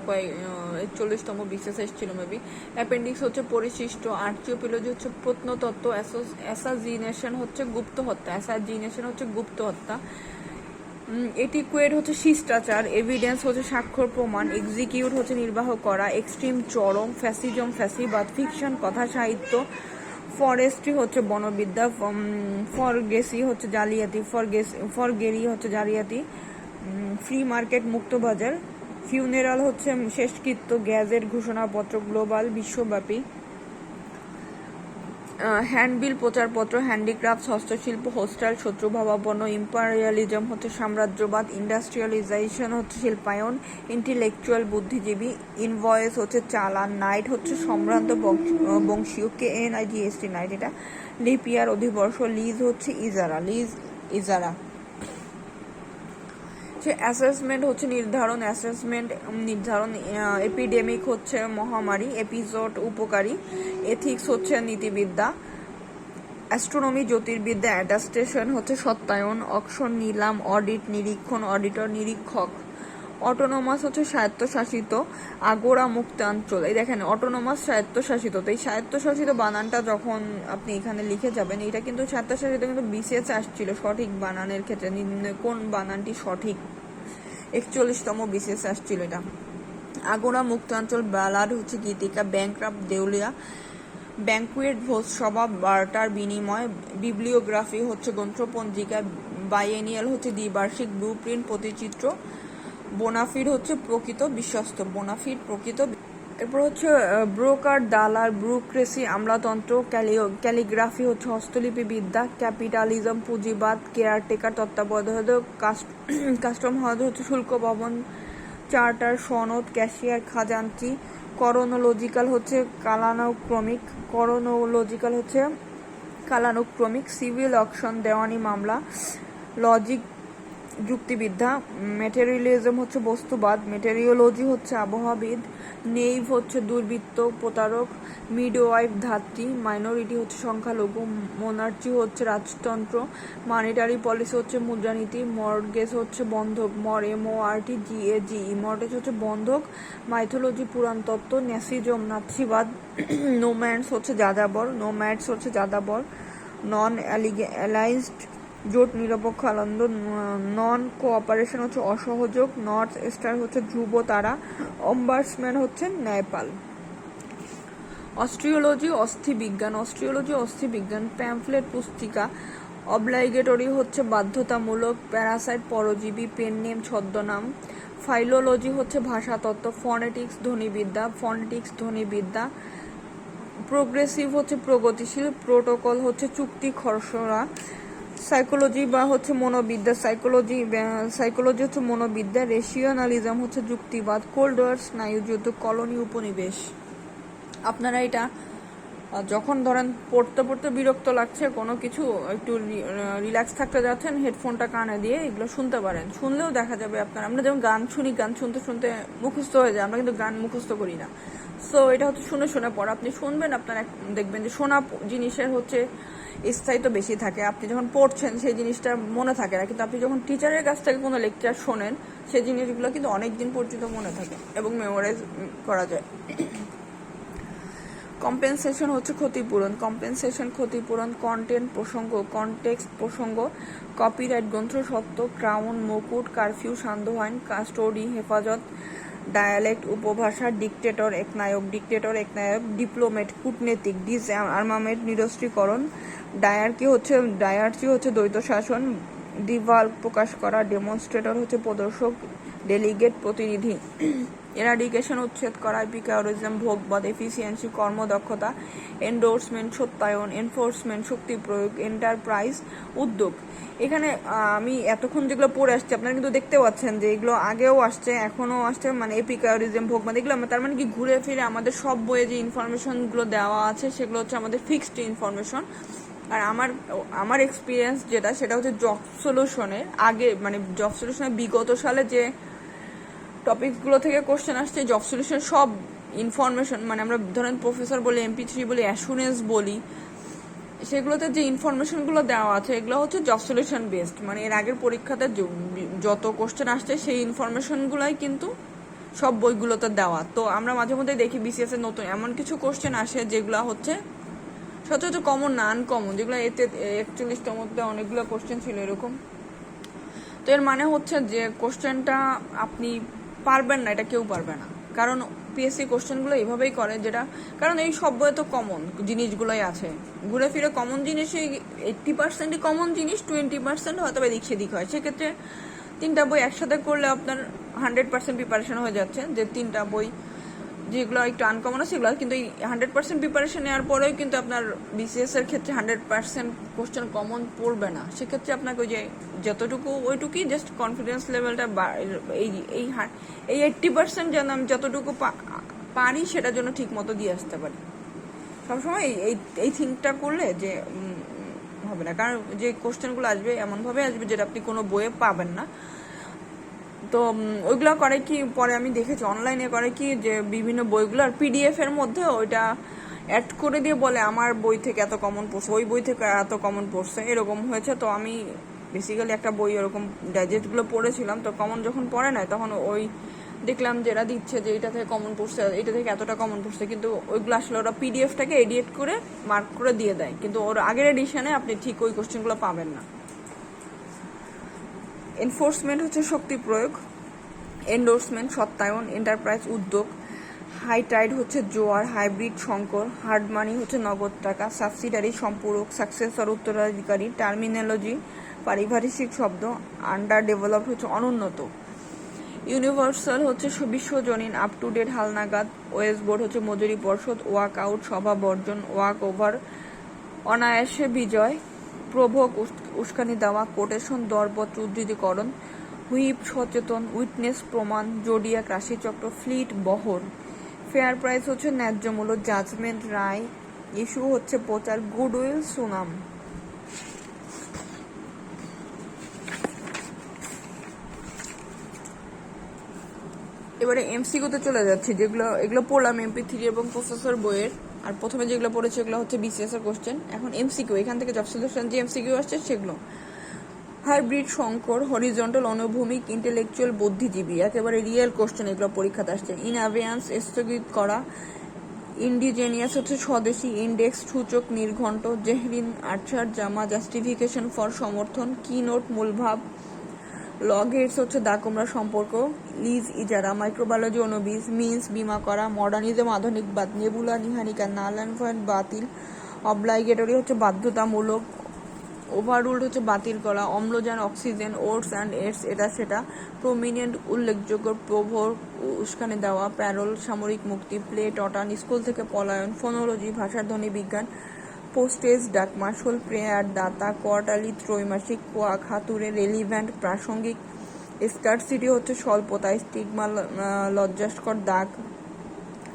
41তম বিশেষ এসেছিল মেবি। অ্যাপেন্ডিক্স হচ্ছে পরিশিষ্ট, আর্চিওপেলজি হচ্ছে প্রত্নতত্ত্ব, অ্যাসাজিনেশন হচ্ছে গুপ্ত হত্যা, এটিকুয়েট হচ্ছে শিষ্টাচার, এভিডেন্স হচ্ছে স্বাক্ষর প্রমাণ, এক্সিকিউট হচ্ছে নির্বাহ করা, এক্সট্রিম চরম, ফ্যাসিজম ফ্যাসিবাদ, ফিকশন কথা সাহিত্য, ফরেস্ট্রি হচ্ছে বনবিদ্যা, ফরগেসি হচ্ছে জালিয়াতি, ফরগেরি হচ্ছে জালিয়াতি, ফ্রি মার্কেট মুক্ত বাজার, ফিউনেরাল হচ্ছে শেষকৃত্য, গ্যাজেট ঘোষণাপত্র, গ্লোবাল বিশ্বব্যাপী, হ্যান্ডবিল প্রচারপত্র, হ্যান্ডিক্রাফটস হস্তশিল্প, হোস্টাইল শত্রুভাবাপন্ন, ইম্পারিয়ালিজম হচ্ছে সাম্রাজ্যবাদ, ইন্ডাস্ট্রিয়ালাইজেশন হচ্ছে শিল্পায়ন, ইন্টেলেকচুয়াল বুদ্ধিজীবী, ইনভয়েস হচ্ছে চালান, নাইট হচ্ছে সম্ভ্রান্ত বংশীয়, KNIGST নাইট, এটা লিপিয়ার অধিবর্ষ, লিজ হচ্ছে ইজারা। অ্যাসেসমেন্ট হচ্ছে নির্ধারণ, এপিডেমিক হচ্ছে মহামারী, এপিজোড উপকারী, এথিক্স হচ্ছে নীতিবিদ্যা, অ্যাস্ট্রোনমি জ্যোতির্বিদ্যা, অ্যাটাস্টেশন হচ্ছে সত্যায়ন, অকশন নিলাম, অডিট নিরীক্ষণ, অডিটর নিরীক্ষক, অটোনোমাস হচ্ছে স্বায়ত্তশাসিত, আগোরা মুক্তাঞ্চল। এই দেখেন অটোনোমাস স্বায়ত্তশাসিত, তো এই স্বায়ত্তশাসিত বানানটা যখন আপনি এখানে লিখে যাবেন, এটা কিন্তু স্বায়ত্তশাসিত কিন্তু বিসিএস আসছিল সঠিক বানানের ক্ষেত্রে, কোন বানানটি সঠিক, 41তম বিসিএস আসছিল এটা। আগোরা মুক্তাঞ্চল, ব্যালাড হচ্ছে গীতিকা, ব্যাংক্রাফট দেউলিয়া, ব্যাংকুয়েট ভোজসভা বার্টার বিনিময়, বিবলিওগ্রাফি হচ্ছে গ্রন্থপঞ্জিকা, বাইএনিয়াল হচ্ছে দ্বিবার্ষিক, ব্লুপ্রিন্ট প্রতিচিত্র, বোনাফিড হচ্ছে প্রকৃত বিশ্বস্ত, এরপর হচ্ছে ব্রোকার, দালাল, ব্যুরোক্রেসি আমলাতন্ত্র, ক্যালিগ্রাফি হচ্ছে হস্তলিপি বিদ্যা, ক্যাপিটালিজম পুঁজিবাদ, কেয়ারটেকার তত্ত্বাবধায়ক, কাস্টম হাউস হচ্ছে শুল্ক ভবন, চার্টার সনদ, ক্যাশিয়ার, খাজাঞ্চি, করোনোলজিক্যাল হচ্ছে কালানুক্রমিক, সিভিল অকশন দেওয়ানি মামলা, লজিক যুক্তিবিদ্যা, ম্যাটেরিয়ালিজম হচ্ছে বস্তুবাদ, মেটেরিওলজি হচ্ছে আবহাওয়াবিদ, নেইভ হচ্ছে দুর্বৃত্ত প্রতারক, মিডওয়াইফ ধাত্রী, মাইনরিটি হচ্ছে সংখ্যালঘু, মোনার্চি হচ্ছে রাজতন্ত্র, মানিটারি পলিসি হচ্ছে মুদ্রানীতি, মর্গেজ হচ্ছে বন্ধক, MORTGAGE মর্গেজ হচ্ছে বন্ধক, মাইথোলজি পুরাণতত্ত্ব, ন্যাসিজম নাৎসিবাদ, নোম্যাডস হচ্ছে যাযাবর, নন অ্যালাইজড জোট নিরপেক্ষ আনন্দ, নন কোঅপারেশন হচ্ছে অসহযোগ, নর্থ স্টার হচ্ছে ধ্রুব তারা, অম্বার্সম্যান হচ্ছে ন্যায়পাল। অস্ট্রিওলজি অস্থিবিজ্ঞান, প্যাম্ফলেট পুস্তিকা, অবলাইগেটরি হচ্ছে বাধ্যতামূলক, প্যারাসাইট পরজীবী, পেননেম ছদ্মনাম, ফাইলোলজি হচ্ছে ভাষাতত্ত্ব, ফনেটিক্স ধ্বনিবিদ্যা, প্রোগ্রেসিভ হচ্ছে প্রগতিশীল, প্রোটোকল হচ্ছে চুক্তি খসড়া, সাইকোলজি হচ্ছে মনোবিদ্যা, রেশিওনালিজম হচ্ছে যুক্তিবাদ, কোল্ড ওয়ার স্নায়ুযুদ্ধ, কলোনি উপনিবেশ। আপনারা এটা যখন ধরেন পড়তে বিরক্ত লাগছে, কোনো কিছু একটু রিল্যাক্স থাকতে যাচ্ছেন, হেডফোনটা কানে দিয়ে এগুলো শুনতে পারেন, শুনলেও দেখা যাবে আমরা যেমন গান শুনি, গান শুনতে মুখস্থ হয়ে যায়, আমরা কিন্তু গান মুখস্থ করি না। সো এটা হচ্ছে শুনে পড়া, আপনি শুনবেন, আপনারা দেখবেন যে শোনা জিনিসের হচ্ছে স্থায়িত্ব বেশি থাকে। আপনি যখন পড়ছেন সেই জিনিসটা মনে থাকে না, কিন্তু আপনি যখন টিচারের কাছ থেকে কোনো লেকচার শোনেন, সেই জিনিসগুলো কিন্তু অনেক দিন পর্যন্ত মনে থাকে এবং মেমোরাইজ করা যায়। কম্পেনসেশন হচ্ছে ক্ষতিপূরণ, কন্টেক্সট প্রসঙ্গ, কপিরাইট গ্রন্থস্বত্ব, ক্রাউন মুকুট, কারফিউ সান্ধ্য আইন, কাস্টোডি হেফাজত, ডায়ালেক্ট উপভাষা, ডিক্টেটর একনায়ক, ডিপ্লোমেট কূটনীতিক, ডিসআর্মামেন্ট নিরস্ত্রীকরণ, ডায়ার্চি হচ্ছে দ্বৈত শাসন, ডিভাল প্রকাশ করা, ডেমনস্ট্রেটর হচ্ছে প্রদর্শক, ডেলিগেট প্রতিনিধি, এরাডিকেশন উচ্ছেদ করা, এপিকিউরিজম ভোগবাদ, এফিসিয়েন্সি কর্মদক্ষতা, এন্ডোর্সমেন্ট সত্যায়ন, এনফোর্সমেন্ট শক্তি প্রয়োগ, এন্টারপ্রাইজ উদ্যোগ। এখানে আমি এতক্ষণ যেগুলো পড়ে আসছি আপনারা কিন্তু দেখতে পাচ্ছেন যে এগুলো আগেও আসছে, এখনো আসছে, মানে এপিকিউরিজম ভোগবাদ, এগুলো তার মানে কি ঘুরে ফিরে আমাদের সব বইয়ে যে ইনফরমেশনগুলো দেওয়া আছে সেগুলো হচ্ছে আমাদের ফিক্সড ইনফরমেশন। আর আমার এক্সপিরিয়েন্স সেটা হচ্ছে জব সলিউশনের আগে, মানে জব সলিউশনের বিগত সালে যে টপিকসগুলো থেকে কোশ্চেন আসছে, জব সলিউশনের সব ইনফরমেশন, মানে আমরা ধরেন প্রফেসর বলি, MP3 বলি, অ্যাসুরেন্স বলি, সেগুলোতে যে ইনফরমেশনগুলো দেওয়া আছে এগুলো হচ্ছে জব সলিউশন বেসড, মানে এর আগের পরীক্ষাতে যত কোশ্চেন আসছে সেই ইনফরমেশনগুলাই কিন্তু সব বইগুলোতে দেওয়া। তো আমরা মাঝে মধ্যে দেখি বিসিএস এর নতুন এমন কিছু কোশ্চেন আসে যেগুলো হচ্ছে সচরাচর কমন না, আনকমন, যেগুলো এতে 41টার মধ্যে অনেকগুলো কোশ্চেন ছিল এরকম। তো এর মানে হচ্ছে যে কোশ্চেনটা আপনি পারবেন না, এটা কেউ পারবে না, কারণ পিএসসি কোশ্চেনগুলো এইভাবেই করে, যেটা কারণ এই সব বইয়ে তো কমন জিনিসগুলোই আছে, ঘুরে ফিরে কমন জিনিসই 80%ই কমন জিনিস, 20% হয়তো এদিক সেদিক হয়। সেক্ষেত্রে 3টা বই একসাথে করলে আপনার 100% প্রিপারেশন হয়ে যাচ্ছে, যে 3টা বই যেগুলো একটু আনকমন আছে সেগুলো, কিন্তু এই 100% প্রিপারেশন নেওয়ার পরেও কিন্তু আপনার বিসিএস এর ক্ষেত্রে 100% কোশ্চেন কমন পড়বে না। সেক্ষেত্রে আপনাকে ওই যে যতটুকু ওইটুকুই জাস্ট কনফিডেন্স লেভেলটা এই এই এই 80% যেন আমি যতটুকু পারি সেটার জন্য ঠিক মতো দিয়ে আসতে পারি। সবসময় এই এই থিঙ্কটা করলে যে হবে না, কারণ যে কোশ্চেনগুলো আসবে এমনভাবে আসবে যেটা আপনি কোনো বইয়ে পাবেন না। তো ওইগুলো করে কি, পরে আমি দেখেছি অনলাইনে করে কি, যে বিভিন্ন বইগুলো আর পিডিএফ এর মধ্যে ওইটা অ্যাড করে দিয়ে বলে আমার বই থেকে এত কমন পড়ছে, ওই বই থেকে এত কমন পড়ছে, এরকম হয়েছে। তো আমি বেসিক্যালি একটা বই এরকম ডাইজেস্টগুলো পড়েছিলাম, তো কমন যখন পড়ে নাই তখন ওই দেখলাম যে এরা দিচ্ছে যে এটা থেকে কমন পড়ছে, এটা থেকে এতটা কমন পড়ছে, কিন্তু ওইগুলো আসলে ওরা পিডিএফটাকে এডিট করে মার্ক করে দিয়ে দেয়, কিন্তু ওর আগের এডিশনে আপনি ঠিক ওই কোশ্চেনগুলো পাবেন না। এনফোর্সমেন্ট হচ্ছে শক্তি প্রয়োগ, এন্ডোর্সমেন্ট সত্যায়ন, এন্টারপ্রাইজ উদ্যোগ, হাই টাইড হচ্ছে জোয়ার, হাইব্রিড সংকর, হার্ড মানি হচ্ছে নগদ টাকা, সাবসিডারি সম্পূরক, সাকসেসর উত্তরাধিকারী, টার্মিনোলজি পারিভাষিক শব্দ, আন্ডার ডেভেলপড হচ্ছে অনুন্নত, ইউনিভার্সাল হচ্ছে বিশ্বজনীন, আপ টু ডেট হালনাগাদ, ওয়েস বোর্ড হচ্ছে মজুরি পর্ষদ, ওয়াক আউট সভা বর্জন, ওয়াক ওভার অনায়াসে বিজয়, প্রভোগ উস্কানি দেওয়া, কোটেশন দরপত্র উদ্ধৃতিকরণ, হুইপ সচেতন, উইটনেস প্রমাণ, জোডিয়াক রাশিচক্র, ফ্লিট বহর, ফেয়ার প্রাইস হচ্ছে ন্যায্য মূল্য, জাজমেন্ট রায়, ইস্যু হচ্ছে প্রচার, গুডউইল সুনাম। এবারে এমসিকিউতে চলে যাচ্ছি, যেগুলো এগুলো পড়লাম MP3 এবং প্রফেসর বইয়ের, আর প্রথমে যেগুলো পড়েছে এগুলো হচ্ছে বিসিএস এর কোশ্চেন। এখন এমসিকিউ, এখান থেকে জব সলিউশন যে এমসিকিউ আসছে সেগুলো হাইব্রিড সংকর, হরিজন্টাল অনুভূমিক, ইন্টেলেকচুয়াল বুদ্ধিজীবী, একেবারে রিয়েল কোশ্চেন এগুলো পরীক্ষাতে আসছে। ইনঅ্যাভিয়ান্স স্থগিত করা, ইন্ডিজেনিয়াস হচ্ছে স্বদেশী, ইন্ডেক্স সূচক নির্ঘণ্ট, জেহরিন আর্চার জামা, জাস্টিফিকেশন ফর সমর্থন, কি নোট মূলভাব, লগ হেডস হচ্ছে দাকুমরা সম্পর্ক, লিজ ইজারা, মাইক্রোবায়োলজি অনুবীজ, মিন্স বিমা করা, মডার্নিজম আধুনিকবাদ, নেবুলা নিহারিকা, নাল অ্যান্ড ভয়েড বাতিল, অবলাইগেটরি হচ্ছে বাধ্যতামূলক, ওভাররুলড হচ্ছে বাতিল করা, অম্লজান অক্সিজেন, ওটস অ্যান্ড এডস এটা সেটা, প্রমিনেন্ট উল্লেখযোগ্য, প্রভোর উস্কানি দেওয়া, প্যারোল সামরিক মুক্তি, প্লে টটান স্কুল থেকে পলায়ন, ফোনোলজি ভাষার ধ্বনি বিজ্ঞান, পোস্টেজ ডাকমাসল, প্রেয়ার দাতা, কোয়ার্টারলি ত্রৈমাসিক, কোয়াক হাতুড়ে, রেলিভ্যান্ট প্রাসঙ্গিক, স্কার্সিটি হচ্ছে স্বল্পতা, স্টিগমা লজ্জাস্কর দাগ,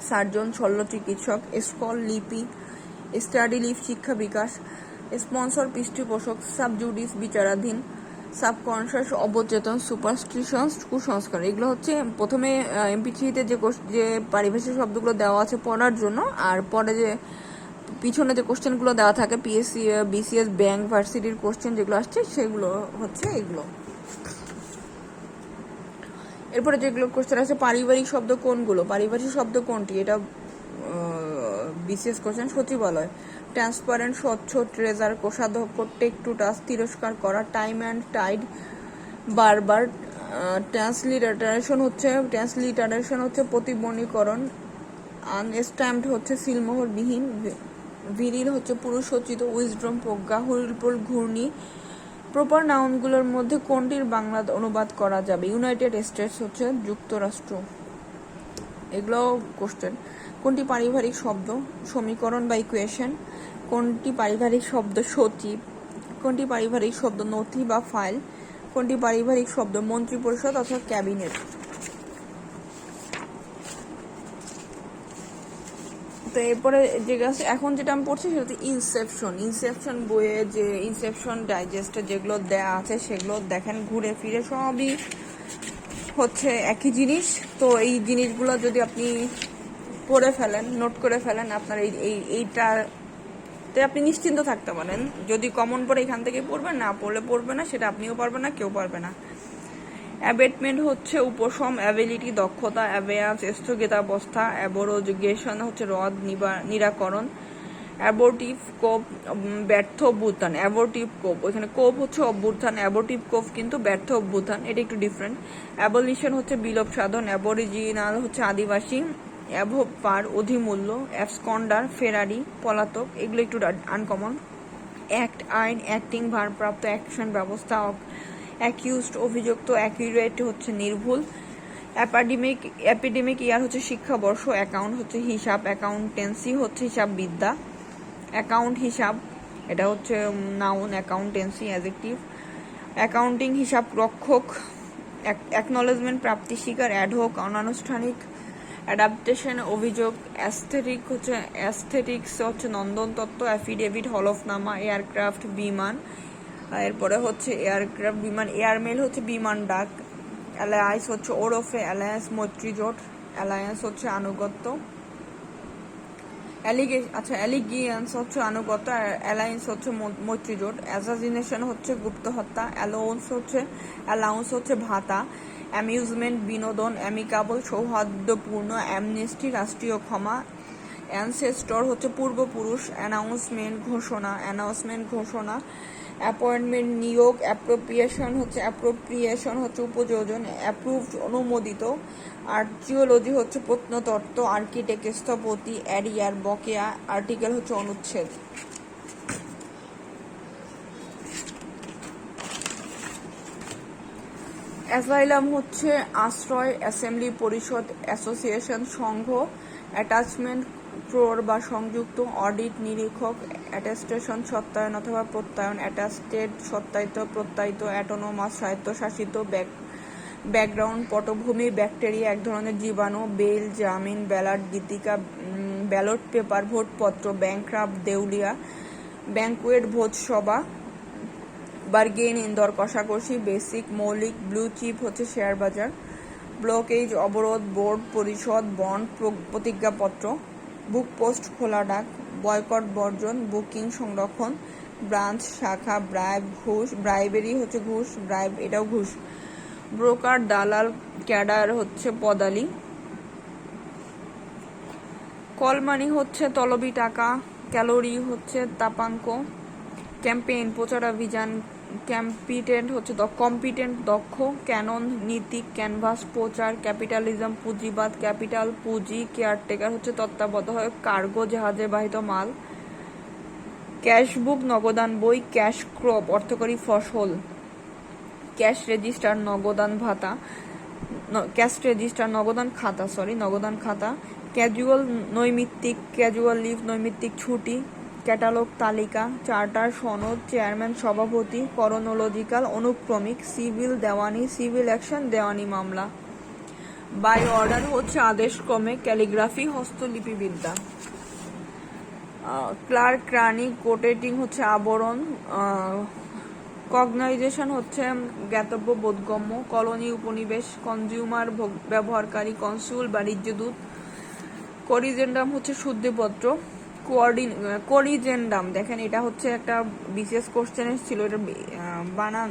সার্জন শল্য চিকিৎসক, স্কল লিপি, স্টাডি লিভ শিক্ষা বিকাশ, স্পন্সর পৃষ্ঠপোষক, সাবজুডিস বিচারাধীন, সাবকনশাস অবচেতন, সুপারস্টিশনস কুসংস্কার। এগুলো হচ্ছে প্রথমে MP3-তে যে পারিভাষিক শব্দগুলো দেওয়া আছে পড়ার জন্য, আর পরে যে পিছনে যে কোশ্চেনগুলো দেওয়া থাকে পিএসসি বিসিএস ব্যাংক ভার্সিটির কোশ্চেন যেগুলো আসছে সেগুলো হচ্ছে এগুলো। এরপরে যেগুলো কোশ্চেন আছে, পারিবারিক শব্দ কোনগুলো, পারিভাষিক শব্দ কোনটি, এটা বিসিএস কোশ্চেন। সচিবালয়, ট্রান্সপারেন্ট স্বচ্ছ, ট্রেজার কোষাধ্যক্ষ, টেক টু টাচ তিরস্কার করা, টাইম অ্যান্ড টাইড বারবার, ট্রান্সলিটারেশন হচ্ছে প্রতিবর্ণীকরণ, আনস্ট্যাম্পড হচ্ছে সিলমোহরবিহীন, ভিরিল হচ্ছে পুরুষোচিত, উইজড্রম প্রজ্ঞা, হুইলপুল ঘূর্ণি। প্রপার নাউনগুলোর মধ্যে কোনটির বাংলা অনুবাদ করা যাবে, ইউনাইটেড স্টেটস হচ্ছে যুক্তরাষ্ট্র। এগুলো কোশ্চেন। কোনটি পারিবারিক শব্দ, সমীকরণ বা ইকুয়েশন, কোনটি পারিবারিক শব্দ সচিব, কোনটি পারিবারিক শব্দ নথি বা ফাইল, কোনটি পারিবারিক শব্দ মন্ত্রিপরিষদ অথবা ক্যাবিনেট। তো এরপরে এখন যেটা আমি পড়ছি সেটা হচ্ছে ইনসেপশন বইয়ে যে ইনসেপশন ডাইজেস্টে যেগুলো দেয়া আছে সেগুলো দেখেন, ঘুরে ফিরে সবই হচ্ছে একই জিনিস। তো এই জিনিসগুলো যদি আপনি পড়ে ফেলেন, নোট করে ফেলেন, আপনার এইটা এতে আপনি নিশ্চিন্ত থাকতে পারেন, যদি কমন পড়ে এখান থেকে পড়বেন, না পড়লে পড়বে না, সেটা আপনিও পারবেন না, কেউ পারবে না। অ্যাবেটমেন্ট হচ্ছে উপশম, অ্যাবিলিটি দক্ষতা, অ্যাবেয়াস স্থগিতাবস্থা, অ্যাবরোগেশন হচ্ছে হ্রদ নিরাকরণ, অ্যাবোর্টিভ কোপ ব্যর্থ অভ্যুত্থান, অ্যাবোর্টিভ কোপ, ওইখানে কোপ হচ্ছে অভ্যুত্থান, অ্যাবোর্টিভ কোপ কিন্তু ব্যর্থ অভ্যুত্থান, এটা একটু ডিফারেন্ট। অ্যাবলিশন হচ্ছে বিলোপ সাধন, অ্যাবরিজিনাল হচ্ছে আদিবাসী, অ্যাভোপার অধিমূল্য, অ্যাবসকন্ডার ফেরারি পলাতক, এগুলো একটু আনকমন। অ্যাক্ট আইন, অ্যাক্টিং ভারপ্রাপ্ত, অ্যাকশন ব্যবস্থা, অ্যাকিউজড অভিযুক্ত, অ্যাকিউরেট হচ্ছে নির্ভুল। এপিডেমিক ইয়ার হচ্ছে শিক্ষাবর্ষ, অ্যাকাউন্ট হচ্ছে হিসাব, অ্যাকাউন্টেন্সি হচ্ছে হিসাব বিদ্যা, অ্যাকাউন্ট হিসাব এটা হচ্ছে নাউন, অ্যাকাউন্টেন্সি অ্যাডজেক্টিভ। অ্যাকাউন্টিং হিসাব রক্ষক, অ্যাকনলেজমেন্ট প্রাপ্তি স্বীকার, অ্যাডহক অনানুষ্ঠানিক, অ্যাডাপ্টেশন অভিযোগ, অ্যাস্থেটিক্স হচ্ছে নন্দন তত্ত্ব, অ্যাফিডেভিট হলফনামা, এয়ারক্রাফট বিমান, এরপরে হচ্ছে এয়ারক্রাফট বিমান, এয়ারমেল হচ্ছে বিমান ডাক, অ্যালায়েন্স হচ্ছে ওরফে অ্যালায়েন্স মৈত্রী জোট, অ্যালায়েন্স হচ্ছে আনুগত্য, অ্যালিগিয়েন্স হচ্ছে আনুগত্য, অ্যালায়েন্স হচ্ছে মৈত্রী জোট, অ্যাসাসিনেশন হচ্ছে গুপ্ত হত্যা, অ্যালাউন্স হচ্ছে ভাতা, অ্যামিউজমেন্ট বিনোদন, অ্যামিকাবল সৌহার্দ্যপূর্ণ, অ্যামনেস্টি রাষ্ট্রীয় ক্ষমা, অ্যানসেস্টর হচ্ছে পূর্বপুরুষ, অ্যানাউন্সমেন্ট ঘোষণা, অ্যাপয়েন্টমেন্ট নিয়োগ, অ্যাপ্রোপ্রিয়েশন হচ্ছে উপযোজন, অ্যাপ্রুভড অনুমোদিত, আর্চিওলজি হচ্ছে প্রত্নতত্ত্ব, আর্কিটেক্ট স্থপতি, অ্যারিয়ার বকেয়া, আর্টিকেল হচ্ছে অনুচ্ছেদ। অ্যাসাইলাম হচ্ছে আশ্রয়, অ্যাসেম্বলি পরিষদ, অ্যাসোসিয়েশন সংঘ, অ্যাটাচমেন্ট ক্রোর বা সংযুক্ত, অডিট নিরীক্ষক, অ্যাটেস্টেশন সত্যায়ন অথবা প্রত্যয়ন, অ্যাটাস্টেড সত্যায়িত প্রত্যায়িত, অ্যাটোনোমাস স্বায়ত্তশাসিত, ব্যাকগ্রাউন্ড পটভূমি, ব্যাকটেরিয়া এক ধরনের জীবাণু, বেল জামিন, ব্যালট গীতিকা, ব্যালট পেপার ভোটপত্র, ব্যাংক্রাফট দেউলিয়া, ব্যাংকুয়েট ভোজসভা, বার্গেন ইন্দর কষাকষি, বেসিক মৌলিক, ব্লু চিপ হচ্ছে শেয়ার বাজার, ব্লকেজ অবরোধ, বোর্ড পরিষদ, বন্ড প্রতিজ্ঞাপত্র, বুক পোস্ট খোলা ডাক, বয়কট বর্জন, বুকিং সংরক্ষণ, ব্রাঞ্চ শাখা, ব্রাইব ঘুষ, ব্রাইবেরি হচ্ছে ঘুষ, ব্রাইব এটাও ঘুষ, ব্রোকার দালাল, ক্যাডার হচ্ছে পদালি, কলমানি হচ্ছে তলবি টাকা, ক্যালোরি হচ্ছে তাপাঙ্ক, ক্যাম্পেইন প্রচারাভিযান, কম্পিটেন্ট দক্ষ, ক্যানন নীতি, ক্যানভাস প্রচার, ক্যাপিটালিজম পুঁজিবাদ, ক্যাপিটাল পুঁজি, কেয়ারটেকার হচ্ছে তত্ত্বাবধায়ক, কার্গো জাহাজে বাহিত মাল, ক্যাশবুক নগদান বই, ক্যাশ ক্রপ অর্থকরী ফসল, ক্যাশ রেজিস্টার নগদান ভাতা, নগদান খাতা, ক্যাজুয়াল নৈমিত্তিক, ক্যাজুয়াল লিভ নৈমিত্তিক ছুটি, ক্যাটালগ তালিকা, চার্টার সনদ, চেয়ারম্যান সভাপতি, করোনোলজিক্যাল অনুক্রমিক, সিভিল দেওয়ানি, সিভিল অ্যাকশন দেওয়ানি মামলা, বাই অর্ডার হচ্ছে আদেশক্রমে, ক্যালিগ্রাফি হস্তলিপিবিদ্যা, ক্লার্ক রানি, কোটেটিং হচ্ছে আবরণ, কগনাইজেশন হচ্ছে জ্ঞাতব্য বোধগম্য, কলোনি উপনিবেশ, কনজিউমার ব্যবহারকারী, কনসুল বাণিজ্য দূত, করিজেন্ডাম হচ্ছে শুদ্ধিপত্র, করিজেন্ডাম দেখেন এটা হচ্ছে একটা বিশেষ কোশ্চেন এসেছিল, এটা বানান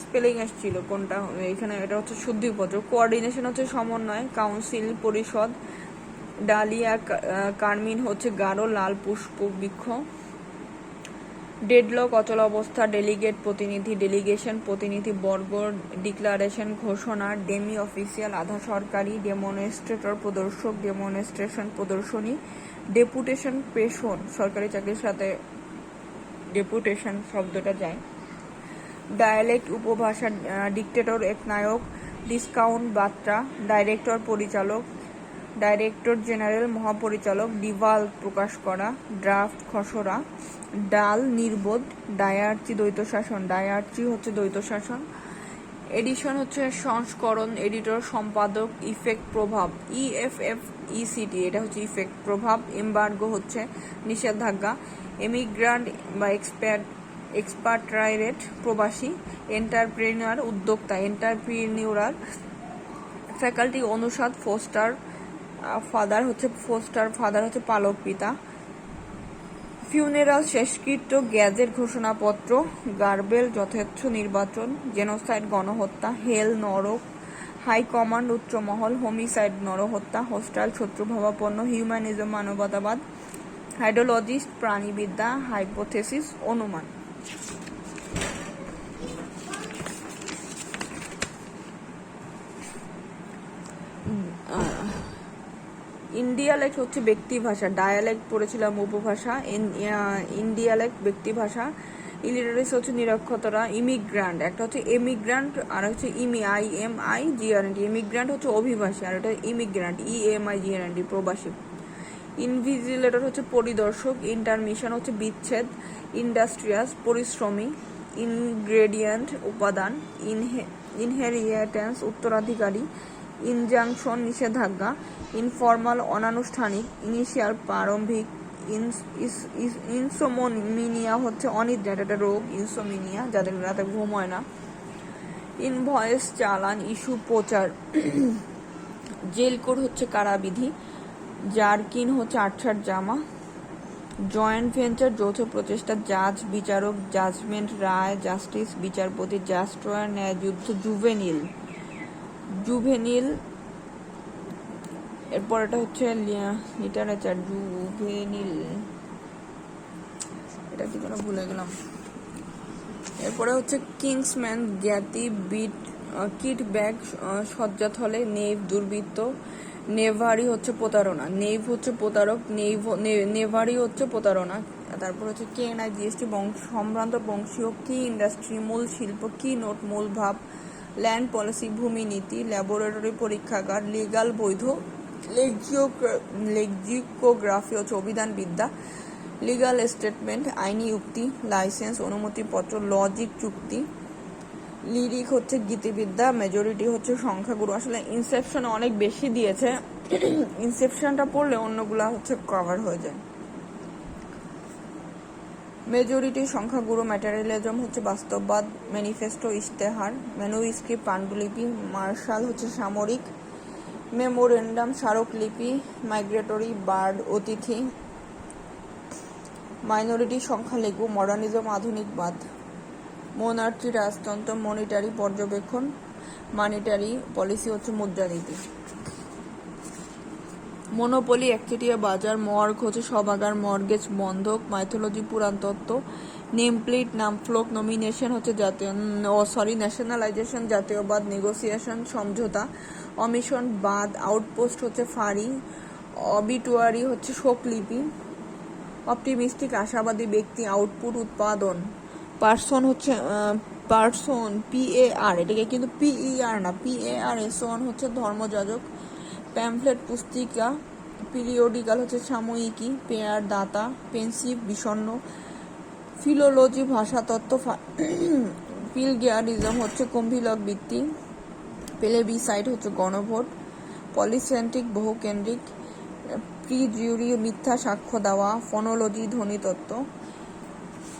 স্পেলিং এসেছিল কোনটা, এখানে এটা হচ্ছে শুদ্ধিপত্র। কোঅর্ডিনেশন হচ্ছে সমন্বয়, কাউন্সিল পরিষদ, ডালিয়া কার্মিন হচ্ছে গাঢ় লাল পুষ্প বৃক্ষ, ডেডলক অচল অবস্থা, ডেলিগেট প্রতিনিধি, ডেলিগেশন প্রতিনিধি বর্গ, ডিক্লারেশন ঘোষণা, ডেমি অফিসিয়াল আধা সরকারি, ডেমনস্ট্রেটর প্রদর্শক, ডেমনস্ট্রেশন প্রদর্শনী, ডেপুটেশন প্রেষণ সরকারি চাকরির সাথে ডেপুটেশন শব্দটা যায়, ডায়ালেক্ট উপভাষা, ডিক্টেটর একনায়ক, ডিসকাউন্ট বার্তা, ডাইরেক্টর পরিচালক, ডাইরেক্টর জেনারেল মহাপরিচালক, ডিভাল প্রকাশ করা, ড্রাফট খসড়া, ডাল নির্বোধ, ডায়ার্চি দ্বৈত শাসন, ডায়ার্চি হচ্ছে দ্বৈত শাসন, এডিশন হচ্ছে সংস্করণ, এডিটর সম্পাদক, ইফেক্ট প্রভাব, ইএফএফইসিটি এটা হচ্ছে ইফেক্ট প্রভাব, এমবার্গো হচ্ছে নিষেধাজ্ঞা, এমিগ্রান্ট বা এক্সপাট্রাইরেট প্রবাসী, এন্টারপ্রেনিউর উদ্যোক্তা, এন্টারপ্রিনিউরাল, ফ্যাকাল্টি অনুষদ, ফাদার হচ্ছে পালক পিতা, ফিউনেরাল শেষকৃত্য, গ্যাজেট ঘোষণাপত্র, গার্বেল যথেচ্ছ নির্বাচন, জেনোসাইড গণহত্যা, হেল নরক, হাই কমান্ড উচ্চমহল, হোমিসাইড নরহত্যা, হোস্টাইল শত্রুভাবাপন্ন, হিউম্যানিজম মানবতাবাদ, হাইড্রোলজিস্ট প্রাণীবিদ্যা, হাইপোথেসিস অনুমান। ইনডিয়ালেক্ট হচ্ছে ব্যক্তি ভাষা, ডায়ালেক্ট পড়েছিলাম উপভাষা, ইনডিয়ালেক্ট ব্যক্তি ভাষা। ইলিটারেস হচ্ছে নিরক্ষরতা। ইমিগ্রান্ট একটা হচ্ছে এমিগ্রান্ট আর হচ্ছে IMIGRANT। ইমিগ্রান্ট হচ্ছে অভিবাসী আর এটা ইমিগ্রান্ট EMIGRANT প্রবাসী। ইনভিজিলেটর হচ্ছে পরিদর্শক। ইন্টারমিশন হচ্ছে বিচ্ছেদ। ইন্ডাস্ট্রিয়াস পরিশ্রমী। ইনগ্রেডিয়েন্ট উপাদান। ইনহেরিটেন্স উত্তরাধিকারী। ইনজাংশন নিষেধাজ্ঞা। ইনফর্মাল অনানুষ্ঠানিক। ইনিশিয়াল প্রারম্ভিক। ইনসোমনিয়া হচ্ছে অনিদ্রা, এটা রোগ ইনসোমিনিয়া, যাদের রাতে ঘুম হয় না। ইনভয়েস চালান, ইস্যু প্রচার। জেল কোড হচ্ছে কারাবিধি। জারকিন হচ্ছে আটসার জামা। জয়েন্ট ভেঞ্চার যৌথ প্রচেষ্টা। জাজ বিচারক। জাজমেন্ট রায়। জাস্টিস বিচারপতি। জাস্ট্রয়ার ন্যায় যুদ্ধ। জুভেনিল এরপর এটা হচ্ছে লিটারেচার। জুভেনিল এটা কি যেন ভুলে গেলাম। এরপরে হচ্ছে কিংসম্যান জ্ঞাতি। Kit bag শয্যাথলে। নেভ দুর্বৃত্ত। নেভারি হচ্ছে প্রতারণা। নেভ হচ্ছে প্রতারক। নেভারি হচ্ছে প্রতারণা। তারপর হচ্ছে KNIGST সম্ভ্রান্ত বংশীয়। কি ইন্ডাস্ট্রি মূল শিল্প। কি নোট মূল ভাব। ল্যান্ড পলিসি ভূমি নীতি। ল্যাবরেটরি পরীক্ষাগার। লিগাল বৈধ। লেক্সিকোগ্রাফি হচ্ছে অভিধান বিদ্যা। লিগাল স্টেটমেন্ট আইনি উক্তি। লাইসেন্স অনুমতিপত্র। লজিক চুক্তি। লিরিক হচ্ছে গীতিবিদ্যা। মেজরিটি হচ্ছে সংখ্যাগুরু। আসলে ইনসেপশন অনেক বেশি দিয়েছে, ইনসেপশনটা পড়লে অন্যগুলা হচ্ছে কভার হয়ে যায়। মেজরিটি সংখ্যাগুরু। ম্যাটেরিয়ালিজম হচ্ছে বাস্তববাদ। ম্যানিফেস্টো ইশতেহার। ম্যানুস্ক্রিপ্ট পাণ্ডুলিপি। মার্শাল হচ্ছে সামরিক। মেমোরেন্ডাম স্মারকলিপি। মাইগ্রেটরি বার্ড অতিথি। মাইনরিটি সংখ্যালঘু। মডার্নিজম আধুনিকবাদ। মোনার্চি রাজতন্ত্র। মনিটারি পর্যবেক্ষণ। মানিটারি পলিসি হচ্ছে মুদ্রানীতি। মনোপলি একচেটিয়া বাজার। মর্গ হচ্ছে সভাগার। মর্গেজ বন্ধক। মাইথোলজি পুরাণতত্ত্ব। নেমপ্লেট নামফ্লোক। নমিনেশন হচ্ছে ন্যাশনালাইজেশন জাতীয়বাদ। নেগোসিয়েশন সমঝোতা। অমিশন বাদ। আউটপোস্ট হচ্ছে ফাঁড়ি। অবিটুয়ারি হচ্ছে শোকলিপি। অপটিমিস্টিক আশাবাদী ব্যক্তি। আউটপুট উৎপাদন। পার্সন হচ্ছে PAR, এটাকে কিন্তু PER না, PARSON হচ্ছে ধর্মযাজক। প্যামফ্লেট পুস্তিকা। পিরিয়ডিক্যাল হচ্ছে সাময়িকী। পেয়ার দাতা। পেন্সিভ বিষণ্ণ। ফিলোলজি ভাষাতত্ত্ব। পিলগিয়ারিজম হচ্ছে কুম্ভিলক বৃত্তি। প্লেবিসাইড হচ্ছে গণভোট। পলিসেন্ট্রিক বহুকেন্দ্রিক। প্রিজুরি মিথ্যা সাক্ষ্য দেওয়া। ফোনোলজি ধ্বনিতত্ত্ব।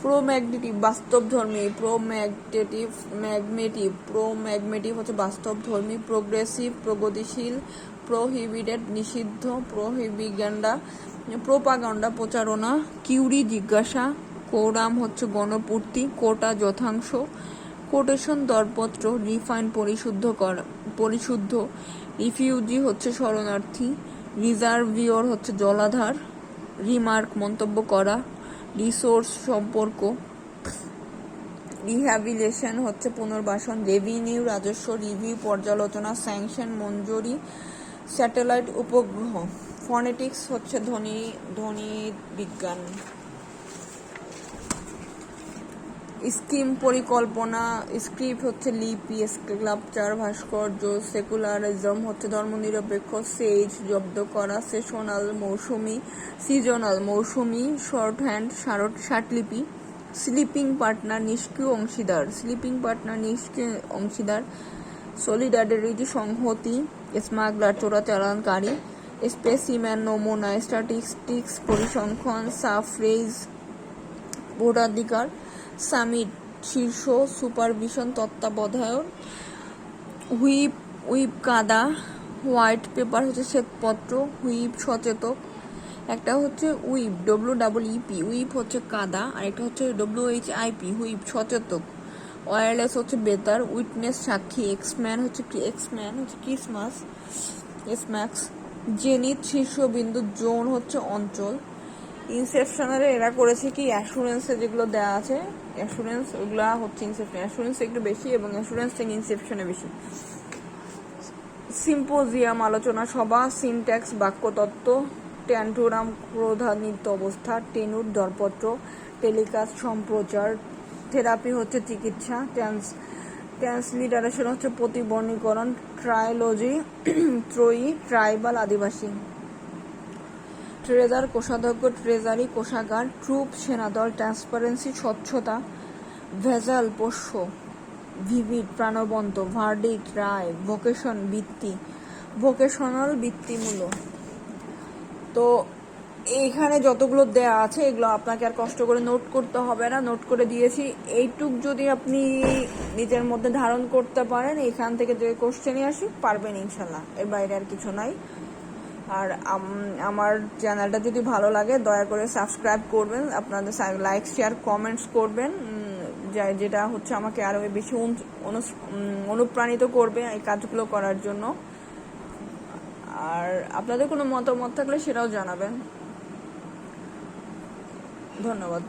প্রোম্যাগনেটিভ বাস্তবধর্মী। প্রোম্যাগনেটিভ হচ্ছে বাস্তবধর্মী। প্রোগ্রেসিভ প্রগতিশীল। প্রোহিবিটেড নিষিদ্ধ। প্রোপাগান্ডা প্রচারণা। কিউরি জিজ্ঞাসা। কোরাম হচ্ছে গণপূর্তি। কোটা যথাংশ। কোটেশন দরপত্র। রিফাইন পরিশুদ্ধ। রিফিউজি হচ্ছে শরণার্থী। রিজার্ভিয়র হচ্ছে জলাধার। রিমার্ক মন্তব্য করা। রিসোর্স সম্পর্ক। রিহ্যাবিলিটেশন হচ্ছে পুনর্বাসন। রেভিনিউ রাজস্ব। রিভিউ পর্যালোচনা। স্যাংশন মঞ্জুরি। স্যাটেলাইট উপগ্রহ। ফনেটিক্স হচ্ছে ধ্বনি বিজ্ঞান। স্কিম পরিকল্পনা। স্ক্রিপ্ট হচ্ছে লিপি। স্কাল্পচার ভাস্কর্য। সেকুলারিজম হচ্ছে ধর্মনিরপেক্ষ। সেজ জব্দ করা। সিজনাল মৌসুমি। শর্টহ্যান্ড ষাটলিপি। স্লিপিং পার্টনার নিষ্ক্রিয় অংশীদার। সলিডারিটি সংহতি। স্মাগলার চোরাচালানকারী। স্পেসিম্যান নমুনা। স্ট্যাটিস্টিক্স পরিসংখ্যান। সাফরেজ ভোটাধিকার। সামিট শীর্ষ সুপারভিশন তত্ত্বাবধায়ক। হুইপ কাদা। হোয়াইট পেপার হচ্ছে শ্বেতপত্র। হুইপ সচেতক। একটা হচ্ছে উইপ, WEEP, উইপ হচ্ছে কাদা, আর একটা হচ্ছে WHIP, হুইপ সচেতক। ওয়্যারলেস হচ্ছে বেতার, উইটনেস সাক্ষী, এক্সম্যান হচ্ছে ক্রিসমাস, এসম্যাক্স, জেনিথ শীর্ষবিন্দু, জোন হচ্ছে অঞ্চল। ইনসেপশনারে এরা করেছে কি অ্যাসুরেন্সে যেগুলো দেওয়া আছে, অ্যাসুরেন্স ওগুলা হচ্ছে ইনসেপশন, অ্যাসুরেন্স একটু বেশি এবং অ্যাসুরেন্স থেকে ইনসেপশনে বেশি। সিম্পোজিয়াম আলোচনা সভা, সিনট্যাক্স বাক্যতত্ত্ব, ট্যান্টুরাম ক্রোধান্বিত অবস্থা, টেনুর দরপত্র, টেলিকাস্ট সম্প্রচার, থেরাপি হচ্ছে চিকিৎসা, ট্রান্সলিটারেশন হচ্ছে প্রতিবর্ণীকরণ, ট্রায়োলজি ত্রয়ী, ট্রাইবাল আদিবাসী, ট্রেজার কোষাধ্যক্ষ, ট্রেজারি কোষাগার, ট্রুপ সেনাদল, ট্রান্সপারেন্সি স্বচ্ছতা, ভেজাল পোষ্য, ভিভিড প্রাণবন্ত, ভার্ডিক্ট রায়, ভোকেশন বৃত্তি, ভোকেশনাল বৃত্তিমূলক। তো এইখানে যতগুলো দেয়া আছে এগুলো আপনাকে আর কষ্ট করে নোট করতে হবে না, নোট করে দিয়েছি। এইটুক যদি আপনি নিজের মধ্যে ধারণ করতে পারেন, এখান থেকে যে কোশ্চেনই আসি পারবেন ইনশাল্লাহ, এর বাইরে আর কিছু নাই। আর আমার চ্যানেলটা যদি ভালো লাগে দয়া করে সাবস্ক্রাইব করবেন, আপনাদের লাইক শেয়ার কমেন্টস করবেন, যেটা হচ্ছে আমাকে আরও বেশি অনুপ্রাণিত করবে এই কাজগুলো করার জন্য। আর আপনাদের কোনো মতামত থাকলে সেটাও জানাবেন। ধন্যবাদ।